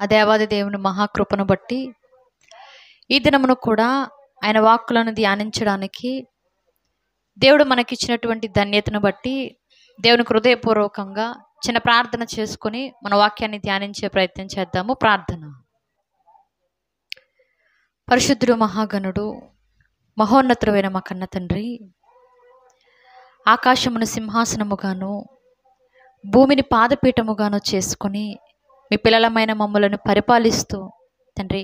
ఆ దేవాది దేవుని మహాకృపను బట్టి ఈ దినమును కూడా ఆయన వాక్కులను ధ్యానించడానికి దేవుడు మనకిచ్చినటువంటి ధన్యతను బట్టి దేవునికి హృదయపూర్వకంగా చిన్న ప్రార్థన చేసుకుని మన వాక్యాన్ని ధ్యానించే ప్రయత్నం చేద్దాము. ప్రార్థన. పరిశుద్ధుడు, మహాగణుడు, మహోన్నతుడైన మా కన్న తండ్రి, ఆకాశమును సింహాసనముగాను భూమిని పాదపీఠముగాను చేసుకుని మీ పిల్లలమైన మమ్మలను పరిపాలిస్తూ తండ్రి,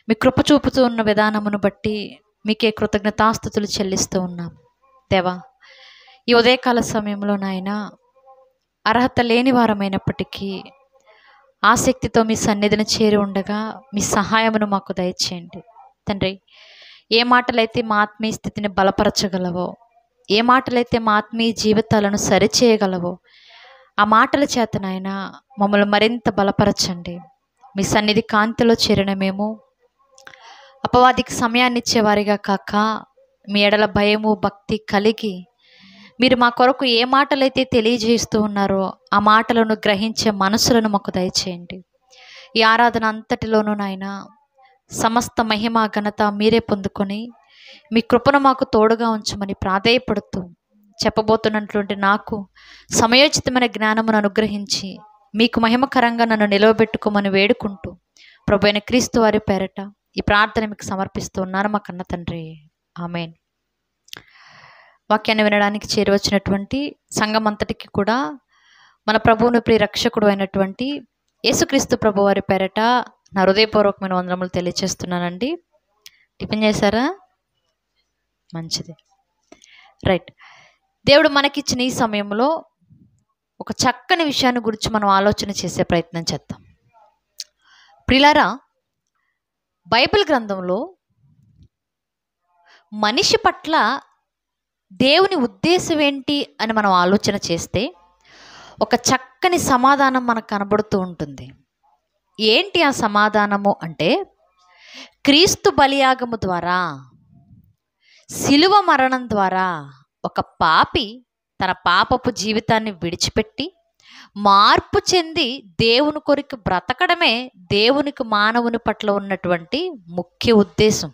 మీ కృప చూపుతూ ఉన్న విధానమును బట్టి మీకే కృతజ్ఞతాస్తుతులు చెల్లిస్తూ ఉన్నాం. దేవా, ఈ ఉదయకాల సమయంలో నాయన అర్హత లేని వారమైనప్పటికీ ఆసక్తితో మీ సన్నిధిని చేరి ఉండగా మీ సహాయమును మాకు దయచేయండి తండ్రి. ఏ మాటలైతే మా ఆత్మీయ స్థితిని బలపరచగలవో, ఏ మాటలైతే మా ఆత్మీయ జీవితాలను సరిచేయగలవో ఆ మాటల చేత నాయన మమ్మల్ని మరింత బలపరచండి. మీ సన్నిధి కాంతిలో చేరిన మేము అపవాదికి సమయాన్ని ఇచ్చేవారిగా కాక మీ ఎడల భయము భక్తి కలిగి మీరు మా కొరకు ఏ మాటలైతే తెలియజేస్తూ ఉన్నారో ఆ మాటలను గ్రహించే మనసులను మాకు దయచేయండి. ఈ ఆరాధన అంతటిలోనూ నాయన సమస్త మహిమ ఘనత మీరే పొందుకొని మీ కృపను మాకు తోడుగా ఉంచమని ప్రాధేయపడుతూ చెప్పబోతున్నటువంటి నాకు సమయోచితమైన జ్ఞానమును అనుగ్రహించి మీకు మహిమకరంగా నన్ను నిలవబెట్టుకోమని వేడుకుంటూ ప్రభు అయిన క్రీస్తు వారి పేరట ఈ ప్రార్థన మీకు సమర్పిస్తూ ఉన్నాను మా కన్న తండ్రి. ఆమేన్. వాక్యాన్ని వినడానికి చేరువచ్చినటువంటి సంఘం అంతటికి కూడా మన ప్రభువును ప్రియ రక్షకుడు అయినటువంటి యేసుక్రీస్తు ప్రభు వారి పేరట నా హృదయపూర్వకమైన వందనములు తెలియజేస్తున్నానండి. టిఫిన్ చేశారా? మంచిది. రైట్. దేవుడు మనకిచ్చిన ఈ సమయంలో ఒక చక్కని విషయాన్ని గురించి మనం ఆలోచన చేసే ప్రయత్నం చేద్దాం. ప్రియులారా, బైబిల్ గ్రంథంలో మనిషి పట్ల దేవుని ఉద్దేశం ఏంటి అని మనం ఆలోచన చేస్తే ఒక చక్కని సమాధానం మనకు కనబడుతూ ఉంటుంది. ఏంటి ఆ సమాధానము అంటే, క్రీస్తు బలియాగము ద్వారా, శిలువ మరణం ద్వారా ఒక పాపి తన పాపపు జీవితాన్ని విడిచిపెట్టి మార్పు చెంది దేవుని కొరకు బ్రతకడమే దేవునికి మానవుని పట్ల ఉన్నటువంటి ముఖ్య ఉద్దేశం.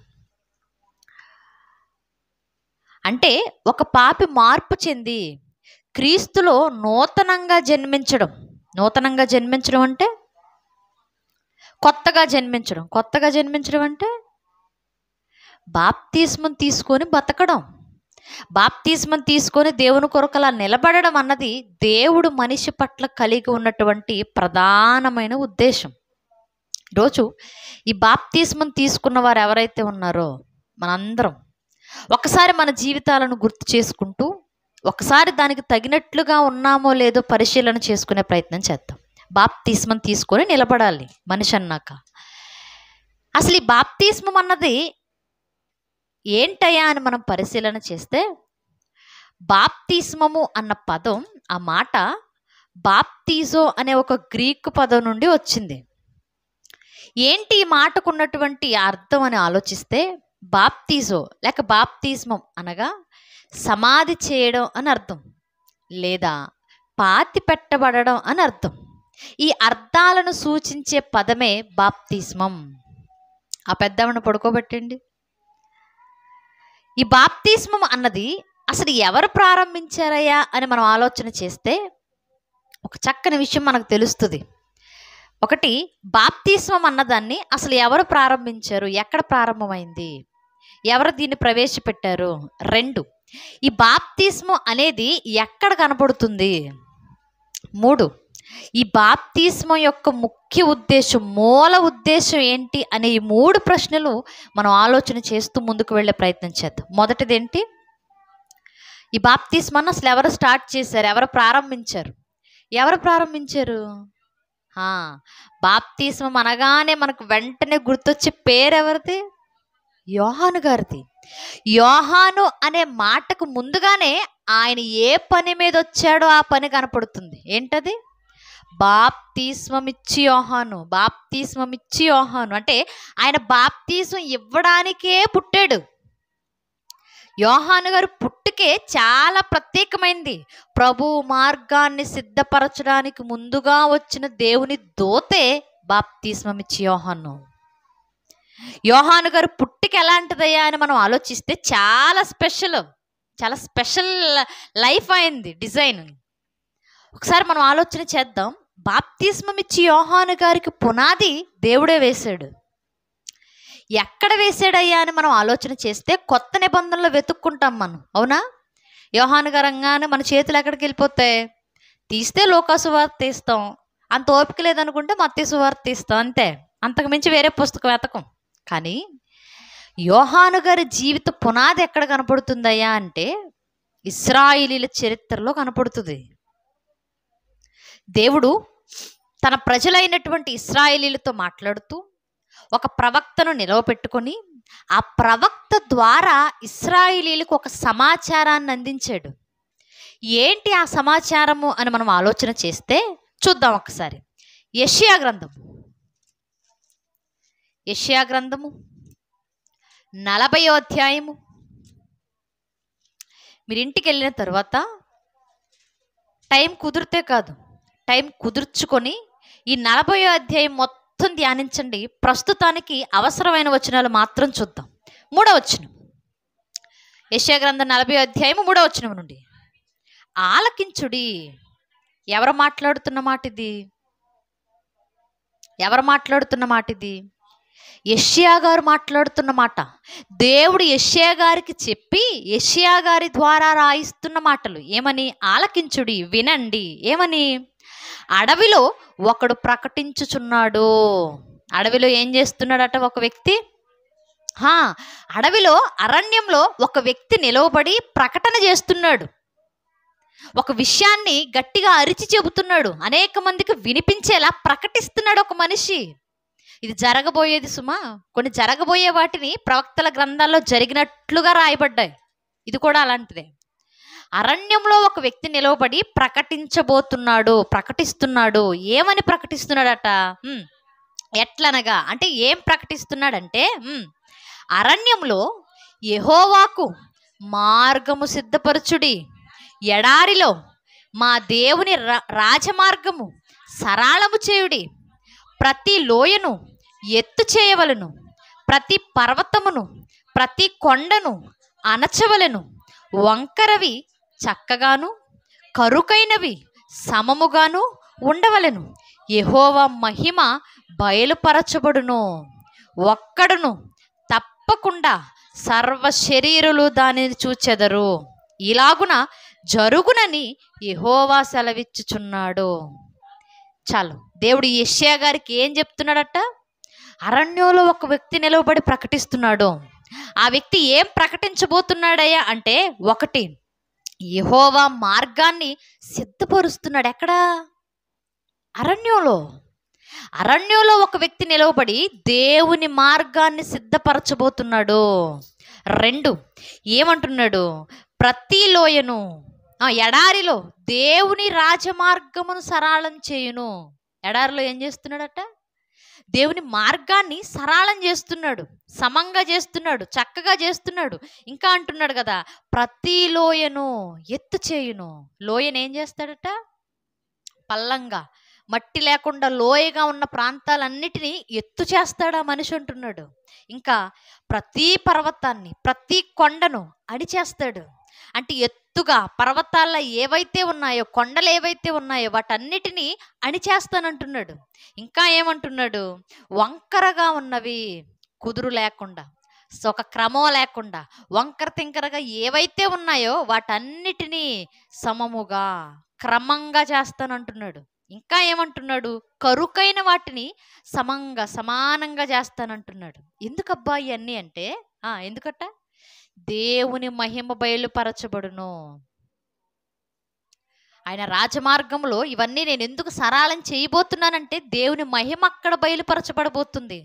అంటే ఒక పాపి మార్పు చెంది క్రీస్తులో నూతనంగా జన్మించడం. నూతనంగా జన్మించడం అంటే కొత్తగా జన్మించడం. కొత్తగా జన్మించడం అంటే బాప్తిస్మం తీసుకొని బతకడం. బాప్తిస్మం తీసుకొని దేవుని కొరకలా నిలబడడం అన్నది దేవుడు మనిషి పట్ల కలిగి ఉన్నటువంటి ప్రధానమైన ఉద్దేశం. ఈరోజు ఈ బాప్తిస్మం తీసుకున్న వారు ఎవరైతే ఉన్నారో మనందరం ఒకసారి మన జీవితాలను గుర్తు చేసుకుంటూ ఒకసారి దానికి తగినట్లుగా ఉన్నామో లేదో పరిశీలన చేసుకునే ప్రయత్నం చేద్దాం. బాప్తిస్మం తీసుకొని నిలబడాలి మనిషి అన్నాక. అసలు ఈ బాప్తిస్మం అన్నది ఏంటయ్యా అని మనం పరిశీలన చేస్తే, బాప్తిస్మము అన్న పదం, ఆ మాట బాప్తిజో అనే ఒక గ్రీకు పదం నుండి వచ్చింది. ఏంటి ఈ మాటకున్నటువంటి అర్థం అని ఆలోచిస్తే, బాప్తిజో లేక బాప్తిస్మం అనగా సమాధి చేయడం అని అర్థం, లేదా పాతి పెట్టబడడం అని అర్థం. ఈ అర్థాలను సూచించే పదమే బాప్తిస్మం. ఆ పెద్దమ్మను పడుకోబెట్టండి. ఈ బాప్తిస్మం అన్నది అసలు ఎవరు ప్రారంభించారయ్యా అని మనం ఆలోచన చేస్తే ఒక చక్కని విషయం మనకు తెలుస్తుంది. ఒకటి, బాప్తిస్మం అన్నదాన్ని అసలు ఎవరు ప్రారంభించారు, ఎక్కడ ప్రారంభమైంది, ఎవరు దీన్ని ప్రవేశపెట్టారు. 2, ఈ బాప్తిస్మం అనేది ఎక్కడ కనబడుతుంది. 3, ఈ బాప్తిస్మం యొక్క ముఖ్య ఉద్దేశం, మూల ఉద్దేశం ఏంటి అనే ఈ 3 ప్రశ్నలు మనం ఆలోచన చేస్తూ ముందుకు వెళ్ళే ప్రయత్నం చేద్దాం. మొదటిది ఏంటి, ఈ బాప్తిస్మాన్ని అసలు ఎవరు స్టార్ట్ చేశారు, ఎవరు ప్రారంభించారు. ఎవరు ప్రారంభించారు? బాప్తిస్మం అనగానే మనకు వెంటనే గుర్తొచ్చే పేరు ఎవరిది? యోహాను గారిది. యోహాను అనే మాటకు ముందుగానే ఆయన ఏ పని మీద వచ్చాడో ఆ పని కనపడుతుంది. ఏంటది? బాప్తిస్మమిచ్చి యోహాను. బాప్తిస్మమిచ్చి యోహాను అంటే ఆయన బాప్తిస్మం ఇవ్వడానికే పుట్టాడు. యోహాను గారు పుట్టుకే చాలా ప్రత్యేకమైంది. ప్రభు మార్గాన్ని సిద్ధపరచడానికి ముందుగా వచ్చిన దేవుని దూతే బాప్తిస్మమిచ్చి యోహాను. యోహాను గారు పుట్టిక ఎలాంటిదయ్యా అని మనం ఆలోచిస్తే చాలా స్పెషల్ లైఫ్ అయింది డిజైన్. ఒకసారి మనం ఆలోచన చేద్దాం. బాప్తిస్మమిచ్చి యోహాను గారికి పునాది దేవుడే వేశాడు. ఎక్కడ వేసాడయ్యా అని మనం ఆలోచన చేస్తే కొత్త నిబంధనలు వెతుక్కుంటాం మనం, అవునా? యోహాను గారు అనగానే మన చేతులు ఎక్కడికి వెళ్ళిపోతాయి? తీస్తే లూకా సువార్త తీస్తాం, అంత ఓపిక లేదనుకుంటే మత్తయి సువార్త తీస్తాం, అంతే. అంతకు మించి వేరే పుస్తకం వెతకం. కానీ యోహాను గారి జీవిత పునాది ఎక్కడ కనపడుతుందయ్యా అంటే ఇశ్రాయేలీల చరిత్రలో కనపడుతుంది. దేవుడు తన ప్రజలైనటువంటి ఇశ్రాయేలీలతో మాట్లాడుతూ ఒక ప్రవక్తను నిలవపెట్టుకొని ఆ ప్రవక్త ద్వారా ఇశ్రాయేలీలకు ఒక సమాచారాన్ని అందించాడు. ఏంటి ఆ సమాచారము అని మనం ఆలోచన చేస్తే చూద్దాం ఒకసారి. యెషయా గ్రంథము 40వ అధ్యాయము. మీరు ఇంటికి వెళ్ళిన తర్వాత టైం కుదిరితే కాదు, టైం కుదుర్చుకొని ఈ 40వ అధ్యాయం మొత్తం ధ్యానించండి. ప్రస్తుతానికి అవసరమైన వచనాలు మాత్రం చూద్దాం. 3వ వచనం, యెషయా గ్రంథం 40వ అధ్యాయము 3వ వచనం నుండి. ఆలకించుడి. ఎవరు మాట్లాడుతున్న మాట ఇది? యెషయా గారు మాట్లాడుతున్న మాట. దేవుడు యెషయా గారికి చెప్పి యెషయా గారి ద్వారా రాయిస్తున్న మాటలు. ఏమని? ఆలకించుడి, వినండి. ఏమని? అడవిలో ఒకడు ప్రకటించుచున్నాడు. అడవిలో ఏం చేస్తున్నాడట ఒక వ్యక్తి? అడవిలో, అరణ్యంలో ఒక వ్యక్తి నిలవబడి ప్రకటన చేస్తున్నాడు. ఒక విషయాన్ని గట్టిగా అరిచి చెబుతున్నాడు, అనేక మందికి వినిపించేలా ప్రకటిస్తున్నాడు ఒక మనిషి. ఇది జరగబోయేది సుమా. కొన్ని జరగబోయే వాటిని ప్రవక్తల గ్రంథాల్లో జరిగినట్లుగా రాయబడ్డాయి. ఇది కూడా అలాంటిదే. అరణ్యంలో ఒక వ్యక్తి నిలవబడి ప్రకటిస్తున్నాడు. ఏమని ప్రకటిస్తున్నాడట? ఎట్లనగా అంటే ఏం ప్రకటిస్తున్నాడంటే, అరణ్యంలో యెహోవాకు మార్గము సిద్ధపరచుడి, ఎడారిలో మా దేవుని రాజమార్గము సరళము చేయుడి, ప్రతి లోయను ఎత్తు చేయవలను, ప్రతి పర్వతమును ప్రతి కొండను అణచవలను, వంకరవి చక్కగాను కరుకైనవి సమముగాను ఉండవలను. యెహోవా మహిమ బయలుపరచబడును, ఒక్కడును తప్పకుండా సర్వ శరీరులు దానిని చూచెదరు. ఇలాగున జరుగునని యెహోవా సెలవిచ్చుచున్నాడు. చాలు. దేవుడు యెషయా గారికి ఏం చెప్తున్నాడట? అరణ్యంలో ఒక వ్యక్తి నిలవబడి ప్రకటిస్తున్నాడు. ఆ వ్యక్తి ఏం ప్రకటించబోతున్నాడయ్యా అంటే, ఒకటి, యెహోవా మార్గాన్ని సిద్ధపరుస్తున్నాడు. ఎక్కడ? అరణ్యంలో ఒక వ్యక్తి నిలవబడి దేవుని మార్గాన్ని సిద్ధపరచబోతున్నాడు. 2, ఏమంటున్నాడు? ప్రతి లోయను, ఎడారిలో దేవుని రాజమార్గమును సరళం చేయును. ఎడారిలో ఏం చేస్తున్నాడట? దేవుని మార్గాన్ని సరళం చేస్తున్నాడు, సమంగా చేస్తున్నాడు, చక్కగా చేస్తున్నాడు. ఇంకా అంటున్నాడు కదా, ప్రతి లోయను ఎత్తు చేయును. లోయను ఏం చేస్తాడట? పల్లంగా, మట్టి లేకుండా లోయగా ఉన్న ప్రాంతాలన్నిటినీ ఎత్తు చేస్తాడా మనిషి అంటున్నాడు. ఇంకా ప్రతి పర్వతాన్ని ప్రతి కొండను అడిచేస్తాడు. అంటే ఎత్తుగా పర్వతాల్లో ఏవైతే ఉన్నాయో, కొండలు ఏవైతే ఉన్నాయో వాటన్నిటినీ అణిచేస్తానంటున్నాడు. ఇంకా ఏమంటున్నాడు? వంకరగా ఉన్నవి, కుదురు లేకుండా, ఒక క్రమం లేకుండా వంకర తింకరగా ఏవైతే ఉన్నాయో వాటన్నిటినీ సమముగా క్రమంగా చేస్తానంటున్నాడు. ఇంకా ఏమంటున్నాడు? కరుకైన వాటిని సమానంగా చేస్తానంటున్నాడు. ఎందుకబ్బా ఇవన్నీ అంటే, ఎందుకట? దేవుని మహిమ బయలుపరచబడును. ఆయన రాజమార్గంలో ఇవన్నీ నేను ఎందుకు సరళం చేయబోతున్నానంటే, దేవుని మహిమ అక్కడ బయలుపరచబడబోతుంది.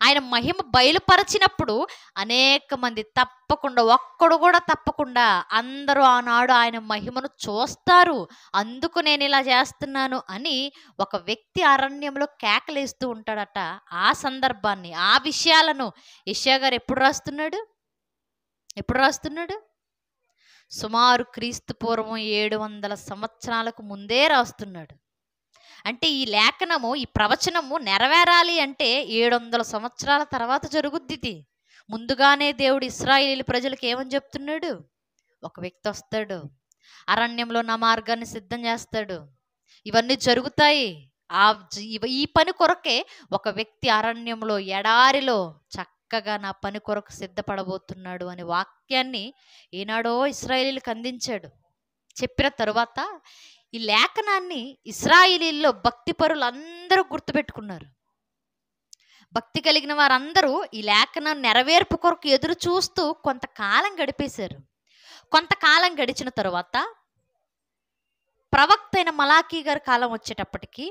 ఆయన మహిమ బయలుపరచినప్పుడు అనేక మంది తప్పకుండా, ఒక్కడు కూడా తప్పకుండా, అందరూ ఆనాడు ఆయన మహిమను చూస్తారు. అందుకు నేను ఇలా చేస్తున్నాను అని ఒక వ్యక్తి అరణ్యంలో కేకలేస్తూ ఉంటాడట. ఆ సందర్భాన్ని, ఆ విషయాలను యెషయా గారు ఎప్పుడు రాస్తున్నాడు? సుమారు క్రీస్తు పూర్వం 700 సంవత్సరాలకు ముందే రాస్తున్నాడు. అంటే ఈ లేఖనము, ఈ ప్రవచనము నెరవేరాలి అంటే 700 సంవత్సరాల తర్వాత జరుగుద్ది ఇది. ముందుగానే దేవుడు ఇశ్రాయేలు ప్రజలకు ఏమని చెప్తున్నాడు? ఒక వ్యక్తి వస్తాడు, అరణ్యంలో నా మార్గాన్ని సిద్ధం చేస్తాడు, ఇవన్నీ జరుగుతాయి. ఈ పని కొరకే ఒక వ్యక్తి అరణ్యంలో, ఎడారిలో చక్కగా నా పని కొరకు సిద్ధపడబోతున్నాడు అనే వాక్యాన్ని ఈనాడో ఇశ్రాయేలీలకు అందించాడు. చెప్పిన తరువాత ఈ లేఖనాన్ని ఇశ్రాయేలీల్లో భక్తి పరులు అందరూ గుర్తుపెట్టుకున్నారు. భక్తి కలిగిన వారందరూ ఈ లేఖనం నెరవేర్పు కొరకు ఎదురు చూస్తూ కొంతకాలం గడిపేశారు. కొంతకాలం గడిచిన తరువాత ప్రవక్త అయిన మలాకీ గారి కాలం వచ్చేటప్పటికి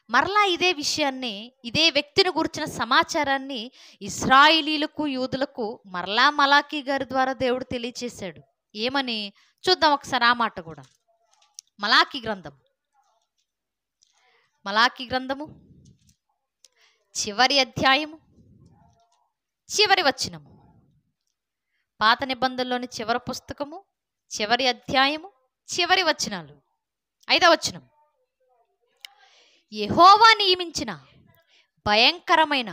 మరలా ఇదే విషయాన్ని, ఇదే వ్యక్తిని గురించిన సమాచారాన్ని ఇశ్రాయేలీలకు, యూదులకు మరలా మలాకీ గారి ద్వారా దేవుడు తెలియచేశాడు. ఏమని చూద్దాం ఒకసారి ఆ మాట కూడా. మలాకీ గ్రంథము చివరి అధ్యాయము, చివరి వచనము. పాత నిబంధనలోని చివరి పుస్తకము, చివరి అధ్యాయము, చివరి వచనాలు. 5వ వచనం. యెహోవా నియమించిన భయంకరమైన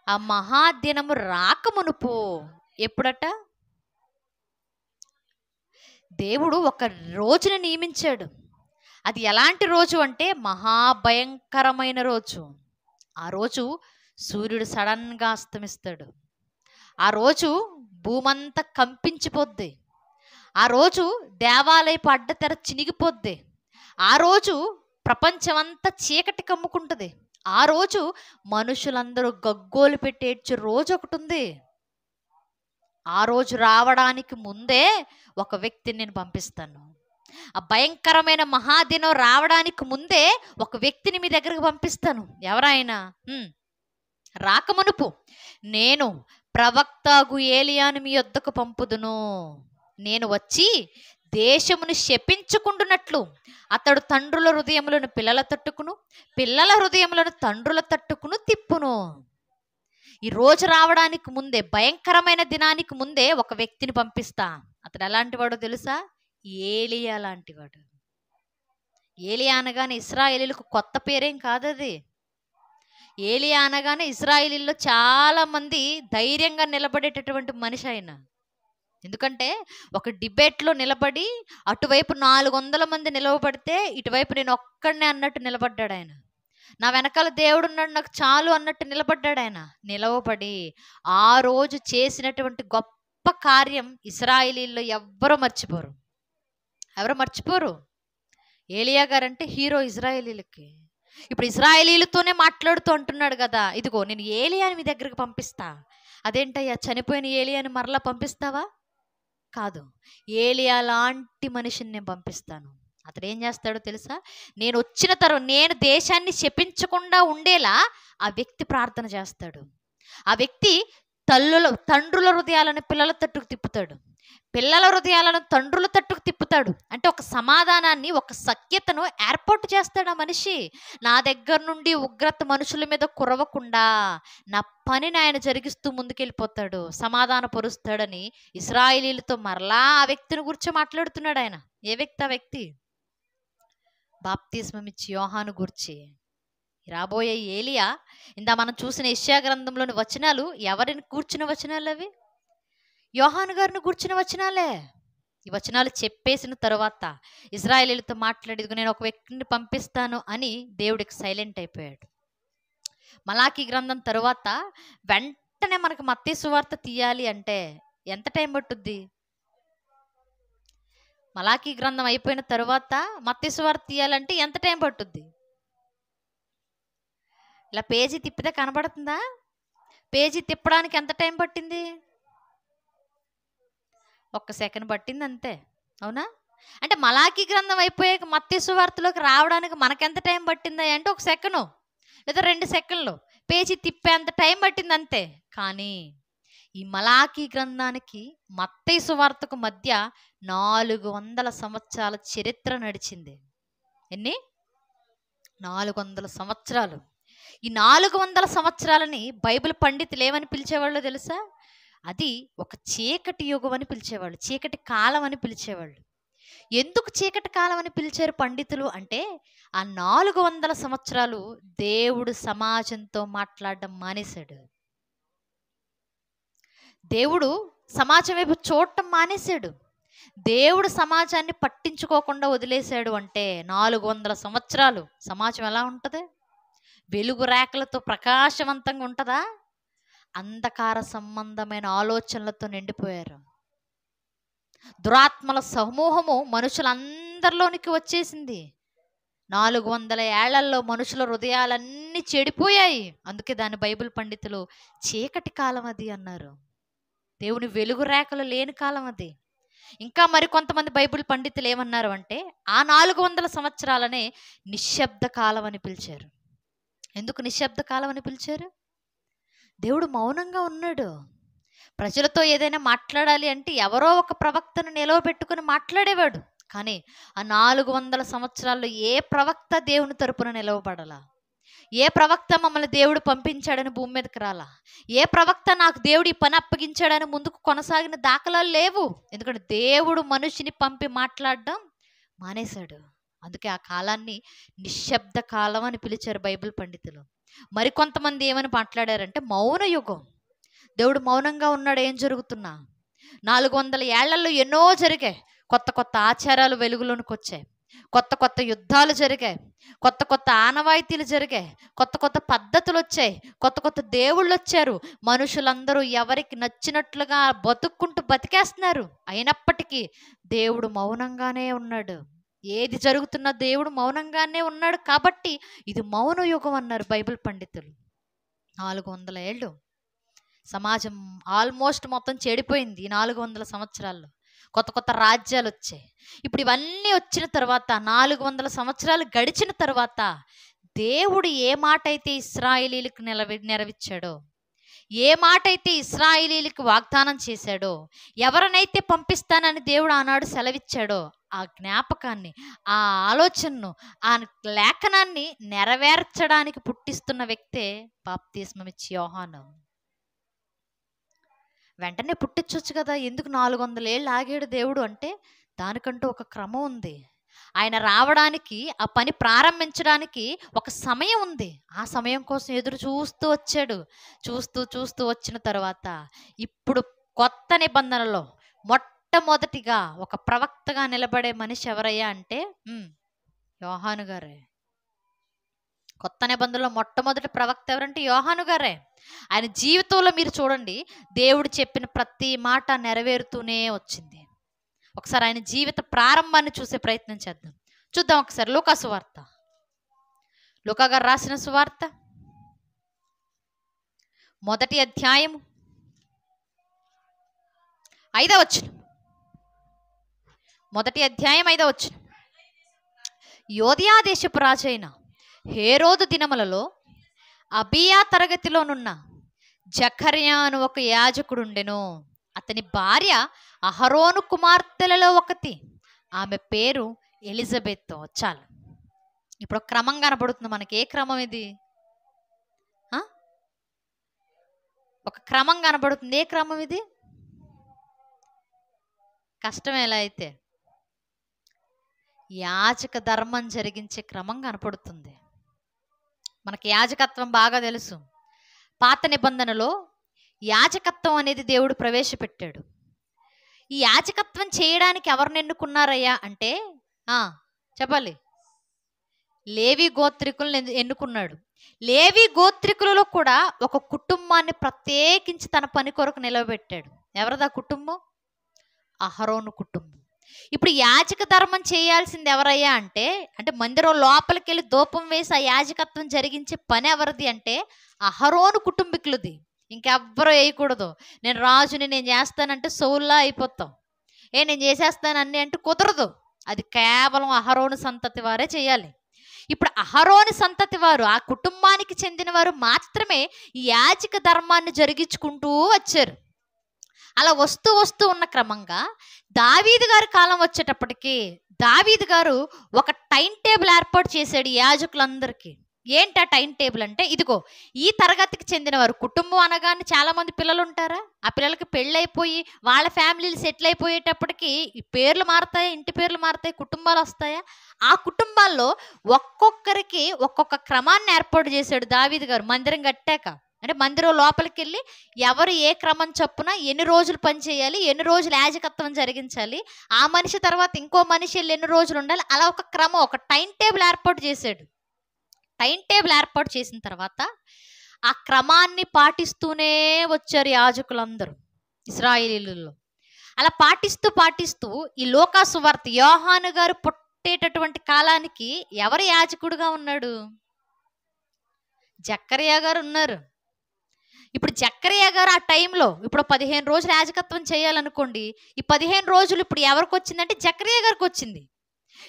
ఆ మహాదినము రాకమునుపు. ఎప్పుడట? దేవుడు ఒక రోజును నియమించాడు. అది ఎలాంటి రోజు అంటే మహాభయంకరమైన రోజు. ఆ రోజు సూర్యుడు సడన్గా అస్తమిస్తాడు. ఆ రోజు భూమంతా కంపించిపోద్ది. ఆ రోజు దేవాలయపు అడ్డతెర చినిగిపోద్ది. ఆ రోజు ప్రపంచమంతా చీకటి కమ్ముకుంటుంది. ఆ రోజు మనుషులందరూ గగ్గోలు పెట్టి ఏడ్చే రోజు ఒకటి ఉంది. ఆ రోజు రావడానికి ముందే ఒక వ్యక్తిని నేను పంపిస్తాను. ఆ భయంకరమైన మహాదినం రావడానికి ముందే ఒక వ్యక్తిని మీ దగ్గరకు పంపిస్తాను. ఎవరైనా రాకమునుపు నేను ప్రవక్తగు ఏలియాను మీ యొద్దకు పంపుదును. నేను వచ్చి దేశమును శపించుకుంటున్నట్లు అతడు తండ్రుల హృదయములను పిల్లల తట్టుకును, పిల్లల హృదయములను తండ్రుల తట్టుకును తిప్పును. ఈ రోజు రావడానికి ముందే, భయంకరమైన దినానికి ముందే ఒక వ్యక్తిని పంపిస్తా. అతడు ఎలాంటి వాడో తెలుసా? ఏలియా లాంటివాడు. ఏలియా అనగానే ఇశ్రాయేలీలకు కొత్త పేరేం కాదు అది. ఏలియా అనగానే ఇశ్రాయేలీల్లో చాలా మంది ధైర్యంగా నిలబడేటటువంటి మనిషి ఆయన. ఎందుకంటే ఒక డిబేట్లో నిలబడి అటువైపు 400 మంది నిలవబడితే ఇటువైపు నేను ఒక్కడనే అన్నట్టు నిలబడ్డాడు ఆయన. నా వెనకాల దేవుడు ఉన్నాడు, నాకు చాలు అన్నట్టు నిలబడ్డాడు ఆయన. నిలవబడి ఆ రోజు చేసినటువంటి గొప్ప కార్యం ఇశ్రాయేలీల్లో ఎవరు మర్చిపోరు. ఏలియా గారంటే హీరో ఇశ్రాయేలీలకి. ఇప్పుడు ఇశ్రాయేలీలతోనే మాట్లాడుతూ అంటున్నాడు కదా, ఇదిగో నేను ఏలియాని మీ దగ్గరికి పంపిస్తా. అదేంటయ్యా, చనిపోయిన ఏలియాని మరలా పంపిస్తావా? కాదు, ఏలియా లాంటి మనిషిని నేను పంపిస్తాను. అతడు ఏం చేస్తాడో తెలుసా? నేను వచ్చిన తర్వాత నేను దేశాన్ని శపించకుండా ఉండేలా ఆ వ్యక్తి ప్రార్థన చేస్తాడు. ఆ వ్యక్తి తండ్రుల హృదయాలను పిల్లల తట్టుకు తిప్పుతాడు, పిల్లల హృదయాలను తండ్రుల తట్టుకు తిప్పుతాడు. అంటే ఒక సమాధానాన్ని, ఒక సఖ్యతను ఏర్పాటు చేస్తాడు ఆ మనిషి. నా దగ్గర నుండి ఉగ్రత మనుషుల మీద కురవకుండా నా పనిని ఆయన జరిగిస్తూ ముందుకెళ్ళిపోతాడు, సమాధాన పరుస్తాడని ఇశ్రాయేలీలతో మరలా ఆ వ్యక్తిని గురించి మాట్లాడుతున్నాడు ఆయన. ఏ వ్యక్తి ఆ వ్యక్తి? బాప్తిస్మం ఇచ్చి యోహాను గురించి. రాబోయే ఏలియా, ఇందా మనం చూసిన యెషయా గ్రంథంలోని వచనాలు ఎవరిని కూర్చున్న వచనాలు? అవి యోహాను గారిని కూర్చున్న వచనాలే. ఈ వచనాలు చెప్పేసిన తర్వాత ఇశ్రాయేలీలతో మాట్లాడేది, నేను ఒక వ్యక్తిని పంపిస్తాను అని దేవుడికి సైలెంట్ అయిపోయాడు. మలాకీ గ్రంథం తరువాత వెంటనే మనకు మత్తయి సువార్త తీయాలి అంటే ఎంత టైం పట్టుద్ది? మలాకీ గ్రంథం అయిపోయిన తరువాత మత్తయి సువార్త తీయాలంటే ఎంత టైం పట్టుద్ది? ఇలా పేజీ తిప్పితే కనబడుతుందా? పేజీ తిప్పడానికి ఎంత టైం పట్టింది? 1 సెకండ్ పట్టింది అంతే. అవునా? అంటే మలాకీ గ్రంథం అయిపోయాక మత్తయి సువార్తలోకి రావడానికి మనకెంత టైం పట్టిందా అంటే 1 సెకను లేదా 2 సెకండ్లు. పేజీ తిప్పేంత టైం పట్టింది అంతే. కానీ ఈ మలాకీ గ్రంథానికి మత్తయి సువార్తకు మధ్య 400 సంవత్సరాల చరిత్ర నడిచింది. ఎన్ని? 400 సంవత్సరాలు. ఈ 400 సంవత్సరాలని బైబిల్ పండితులు ఏమని పిలిచేవాళ్ళు తెలుసా? అది ఒక చీకటి యుగం అని పిలిచేవాళ్ళు, చీకటి కాలం అని పిలిచేవాళ్ళు. ఎందుకు చీకటి కాలం అని పిలిచారు పండితులు అంటే, ఆ 400 సంవత్సరాలు దేవుడు సమాజంతో మాట్లాడడం మానేశాడు. దేవుడు సమాజం వైపు చూడటం మానేశాడు. దేవుడు సమాజాన్ని పట్టించుకోకుండా వదిలేశాడు అంటే 400 సంవత్సరాలు సమాజం ఎలా ఉంటుంది? వెలుగు రేఖలతో ప్రకాశవంతంగా ఉంటుందా? అంధకార సంబంధమైన ఆలోచనలతో నిండిపోయారు. దురాత్మల సమూహము మనుషులందరిలోనికి వచ్చేసింది. 400 ఏళ్లలో మనుషుల హృదయాలన్నీ చెడిపోయాయి. అందుకే దాని బైబిల్ పండితులు చీకటి కాలం అది అన్నారు. దేవుని వెలుగు రేఖలు లేని కాలం అది. ఇంకా మరి కొంతమంది బైబిల్ పండితులు ఏమన్నారు అంటే, ఆ 400 సంవత్సరాలనే నిశ్శబ్ద కాలం అని పిలిచారు. ఎందుకు నిశ్శబ్ద కాలం అని పిలిచారు? దేవుడు మౌనంగా ఉన్నాడు. ప్రజలతో ఏదైనా మాట్లాడాలి అంటే ఎవరో ఒక ప్రవక్తను నిలవబెట్టుకుని మాట్లాడేవాడు. కానీ ఆ 400 సంవత్సరాల్లో ఏ ప్రవక్త దేవుని తరపున నిలవబడాలా? ఏ ప్రవక్త మమ్మల్ని దేవుడు పంపించాడని భూమి మీదకి రాలా? ఏ ప్రవక్త నాకు దేవుడు ఈ పని అప్పగించాడని ముందుకు కొనసాగిన దాఖలాలు లేవు. ఎందుకంటే దేవుడు మనిషిని పంపి మాట్లాడడం మానేశాడు. అందుకే ఆ కాలాన్ని నిశ్శబ్ద కాలం అని పిలిచారు బైబిల్ పండితులు. మరికొంతమంది ఏమని మాట్లాడారంటే మౌన యుగం. దేవుడు మౌనంగా ఉన్నాడు. ఏం జరుగుతున్నా 400 ఏళ్లలో ఎన్నో జరిగాయి. కొత్త కొత్త ఆచారాలు వెలుగులోనికి వచ్చాయి. కొత్త కొత్త యుద్ధాలు జరిగాయి. కొత్త కొత్త ఆనవాయితీలు జరిగాయి. కొత్త కొత్త పద్ధతులు వచ్చాయి. కొత్త కొత్త దేవుళ్ళు వచ్చారు. మనుషులందరూ ఎవరికి నచ్చినట్లుగా బతికేస్తున్నారు. అయినప్పటికీ దేవుడు మౌనంగానే ఉన్నాడు. ఏది జరుగుతున్నా దేవుడు మౌనంగానే ఉన్నాడు. కాబట్టి ఇది మౌన యుగం అన్నారు బైబిల్ పండితులు. 400 ఏళ్ళు సమాజం ఆల్మోస్ట్ మొత్తం చెడిపోయింది. ఈ 400 సంవత్సరాల్లో కొత్త కొత్త రాజ్యాలు వచ్చాయి. ఇప్పుడు ఇవన్నీ వచ్చిన తర్వాత 400 సంవత్సరాలు గడిచిన తర్వాత దేవుడు ఏ మాట అయితే ఇశ్రాయేలీలకు నెరవేర్చాడో, ఏ మాట అయితే ఇశ్రాయేలీలకు వాగ్దానం చేశాడో, ఎవరినైతే పంపిస్తానని దేవుడు ఆనాడు సెలవిచ్చాడో ఆ జ్ఞాపకాన్ని, ఆ ఆలోచనను, ఆ లేఖనాన్ని నెరవేర్చడానికి పుట్టిస్తున్న వ్యక్తే బాప్తిస్మమిచ్చి యోహాను. వెంటనే పుట్టించవచ్చు కదా, ఎందుకు 400 ఏళ్ళు ఆగాడు దేవుడు అంటే దానికంటూ ఒక క్రమం ఉంది. ఆయన రావడానికి, ఆ పని ప్రారంభించడానికి ఒక సమయం ఉంది. ఆ సమయం కోసం ఎదురు చూస్తూ వచ్చాడు. చూస్తూ చూస్తూ వచ్చిన తర్వాత ఇప్పుడు కొత్త నిబంధనలో మొట్టమొదటిగా ఒక ప్రవక్తగా నిలబడే మనిషి ఎవరయ్యా అంటే యోహాను గారే. కొత్త నిబంధనలో మొట్టమొదటి ప్రవక్త ఎవరంటే యోహాను గారే. ఆయన జీవితంలో మీరు చూడండి, దేవుడు చెప్పిన ప్రతి మాట నెరవేరుతూనే వచ్చింది. ఒకసారి ఆయన జీవిత ప్రారంభాన్ని చూసే ప్రయత్నం చూద్దాం ఒకసారి. లూకా సువార్త, లూకా గారు రాసిన సువార్త 1వ అధ్యాయము 5వ వచనం. 1వ అధ్యాయం 5వ వచనం. యోదియా దేశపు రాజైన హేరోదు దినములలో అబియా తరగతిలోనున్న జకర్యా అను ఒక యాజకుడుండెను. అతని భార్య అహరోను కుమార్తెలలో ఒకటి. ఆమె పేరు ఎలిజబెత్. చాలు. ఇప్పుడు క్రమం కనబడుతుంది మనకి. ఏ క్రమం ఇది? ఒక క్రమం కనబడుతుంది. ఏ క్రమం ఇది? కష్టం ఎలా అయితే యాజక ధర్మం జరిగించే క్రమం కనపడుతుంది మనకి. యాజకత్వం బాగా తెలుసు. పాత నిబంధనలో యాజకత్వం అనేది దేవుడు ప్రవేశపెట్టాడు. ఈ యాజకత్వం చేయడానికి ఎవరిని ఎన్నుకున్నారయ్యా అంటే చెప్పాలి, లేవి గోత్రికులను ఎన్నుకున్నాడు. లేవి గోత్రికులలో కూడా ఒక కుటుంబాన్ని ప్రత్యేకించి తన పని కొరకు నిలవబెట్టాడు. ఎవరిదా కుటుంబం? అహరోను కుటుంబం. ఇప్పుడు యాజక ధర్మం చేయాల్సింది ఎవరయ్యా అంటే మందిరం లోపలికి వెళ్ళి ధూపం వేసి ఆ యాజకత్వం జరిగించే పని ఎవరిది అంటే అహరోను కుటుంబీకులది. ఇంకెవ్వరూ వేయకూడదు. నేను రాజుని, నేను చేస్తానంటే సౌల్లా అయిపోతాం. నేను చేసేస్తాను అన్నీ అంటే కుదరదు. అది కేవలం అహరోను సంతతి వారే చేయాలి. ఇప్పుడు అహరోను సంతతి వారు, ఆ కుటుంబానికి చెందిన వారు మాత్రమే ఈ యాజక ధర్మాన్ని జరిగించుకుంటూ వచ్చారు. అలా వస్తూ వస్తూ ఉన్న క్రమంగా దావీదు గారి కాలం వచ్చేటప్పటికి దావీదు గారు ఒక టైం టేబుల్ ఏర్పాటు చేశాడు యాజకులందరికీ. ఏంటి ఆ టైం టేబుల్ అంటే, ఇదిగో ఈ తరగతికి చెందినవారు, కుటుంబం అనగానే చాలామంది పిల్లలు ఉంటారా, ఆ పిల్లలకి పెళ్ళైపోయి వాళ్ళ ఫ్యామిలీలు సెటిల్ అయిపోయేటప్పటికి ఈ పేర్లు మారుతాయి, ఇంటి పేర్లు మారుతాయి, కుటుంబాలు వస్తాయా? ఆ కుటుంబాల్లో ఒక్కొక్కరికి ఒక్కొక్క క్రమాన్ని ఏర్పాటు చేశాడు దావీదు గారు మందిరం కట్టాక. అంటే మందిరం లోపలికి వెళ్ళి ఎవరు ఏ క్రమం చొప్పున ఎన్ని రోజులు పని చేయాలి, ఎన్ని రోజులు యాజకత్వం జరిగించాలి, ఆ మనిషి తర్వాత ఇంకో మనిషి వెళ్ళి ఎన్ని రోజులు ఉండాలి, అలా ఒక క్రమం, ఒక టైం టేబుల్ ఏర్పాటు చేశాడు. టైం టేబుల్ ఏర్పాటు చేసిన తర్వాత ఆ క్రమాన్ని పాటిస్తూనే వచ్చారు యాజకులందరూ ఇశ్రాయేలీయులలో. అలా పాటిస్తూ పాటిస్తూ ఈ లూకా సువార్త యోహాను గారు పుట్టేటటువంటి కాలానికి ఎవరు యాజకుడుగా ఉన్నాడు? జక్కరియా గారు ఉన్నారు. ఇప్పుడు జక్కరియా గారు ఆ టైంలో ఇప్పుడు 15 రోజులు యాజకత్వం చేయాలనుకోండి, ఈ 15 రోజులు ఇప్పుడు ఎవరికి వచ్చిందంటే జక్కరియా గారికి వచ్చింది.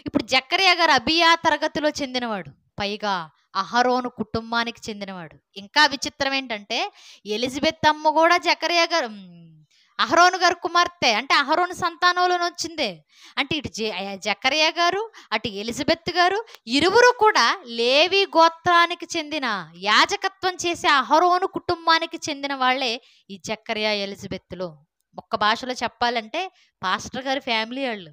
ఇప్పుడు జక్కరియా గారు అబియా తరగతిలో చెందినవాడు, పైగా అహరోను కుటుంబానికి చెందినవాడు. ఇంకా విచిత్రం ఏంటంటే ఎలిజబెత్ అమ్మ కూడా జక్కరియా గారు అహరోను గారు కుమార్తె, అంటే అహరోను సంతానంలోనే వచ్చిందే. అంటే ఇటు జక్కరియా గారు, అటు ఎలిజబెత్ గారు, ఇరువురు కూడా లేవి గోత్రానికి చెందిన యాజకత్వం చేసే అహరోను కుటుంబానికి చెందిన వాళ్ళే ఈ జక్కరియా ఎలిజబెత్తులో. ఒక్క భాషలో చెప్పాలంటే పాస్టర్ గారి ఫ్యామిలీ వాళ్ళు.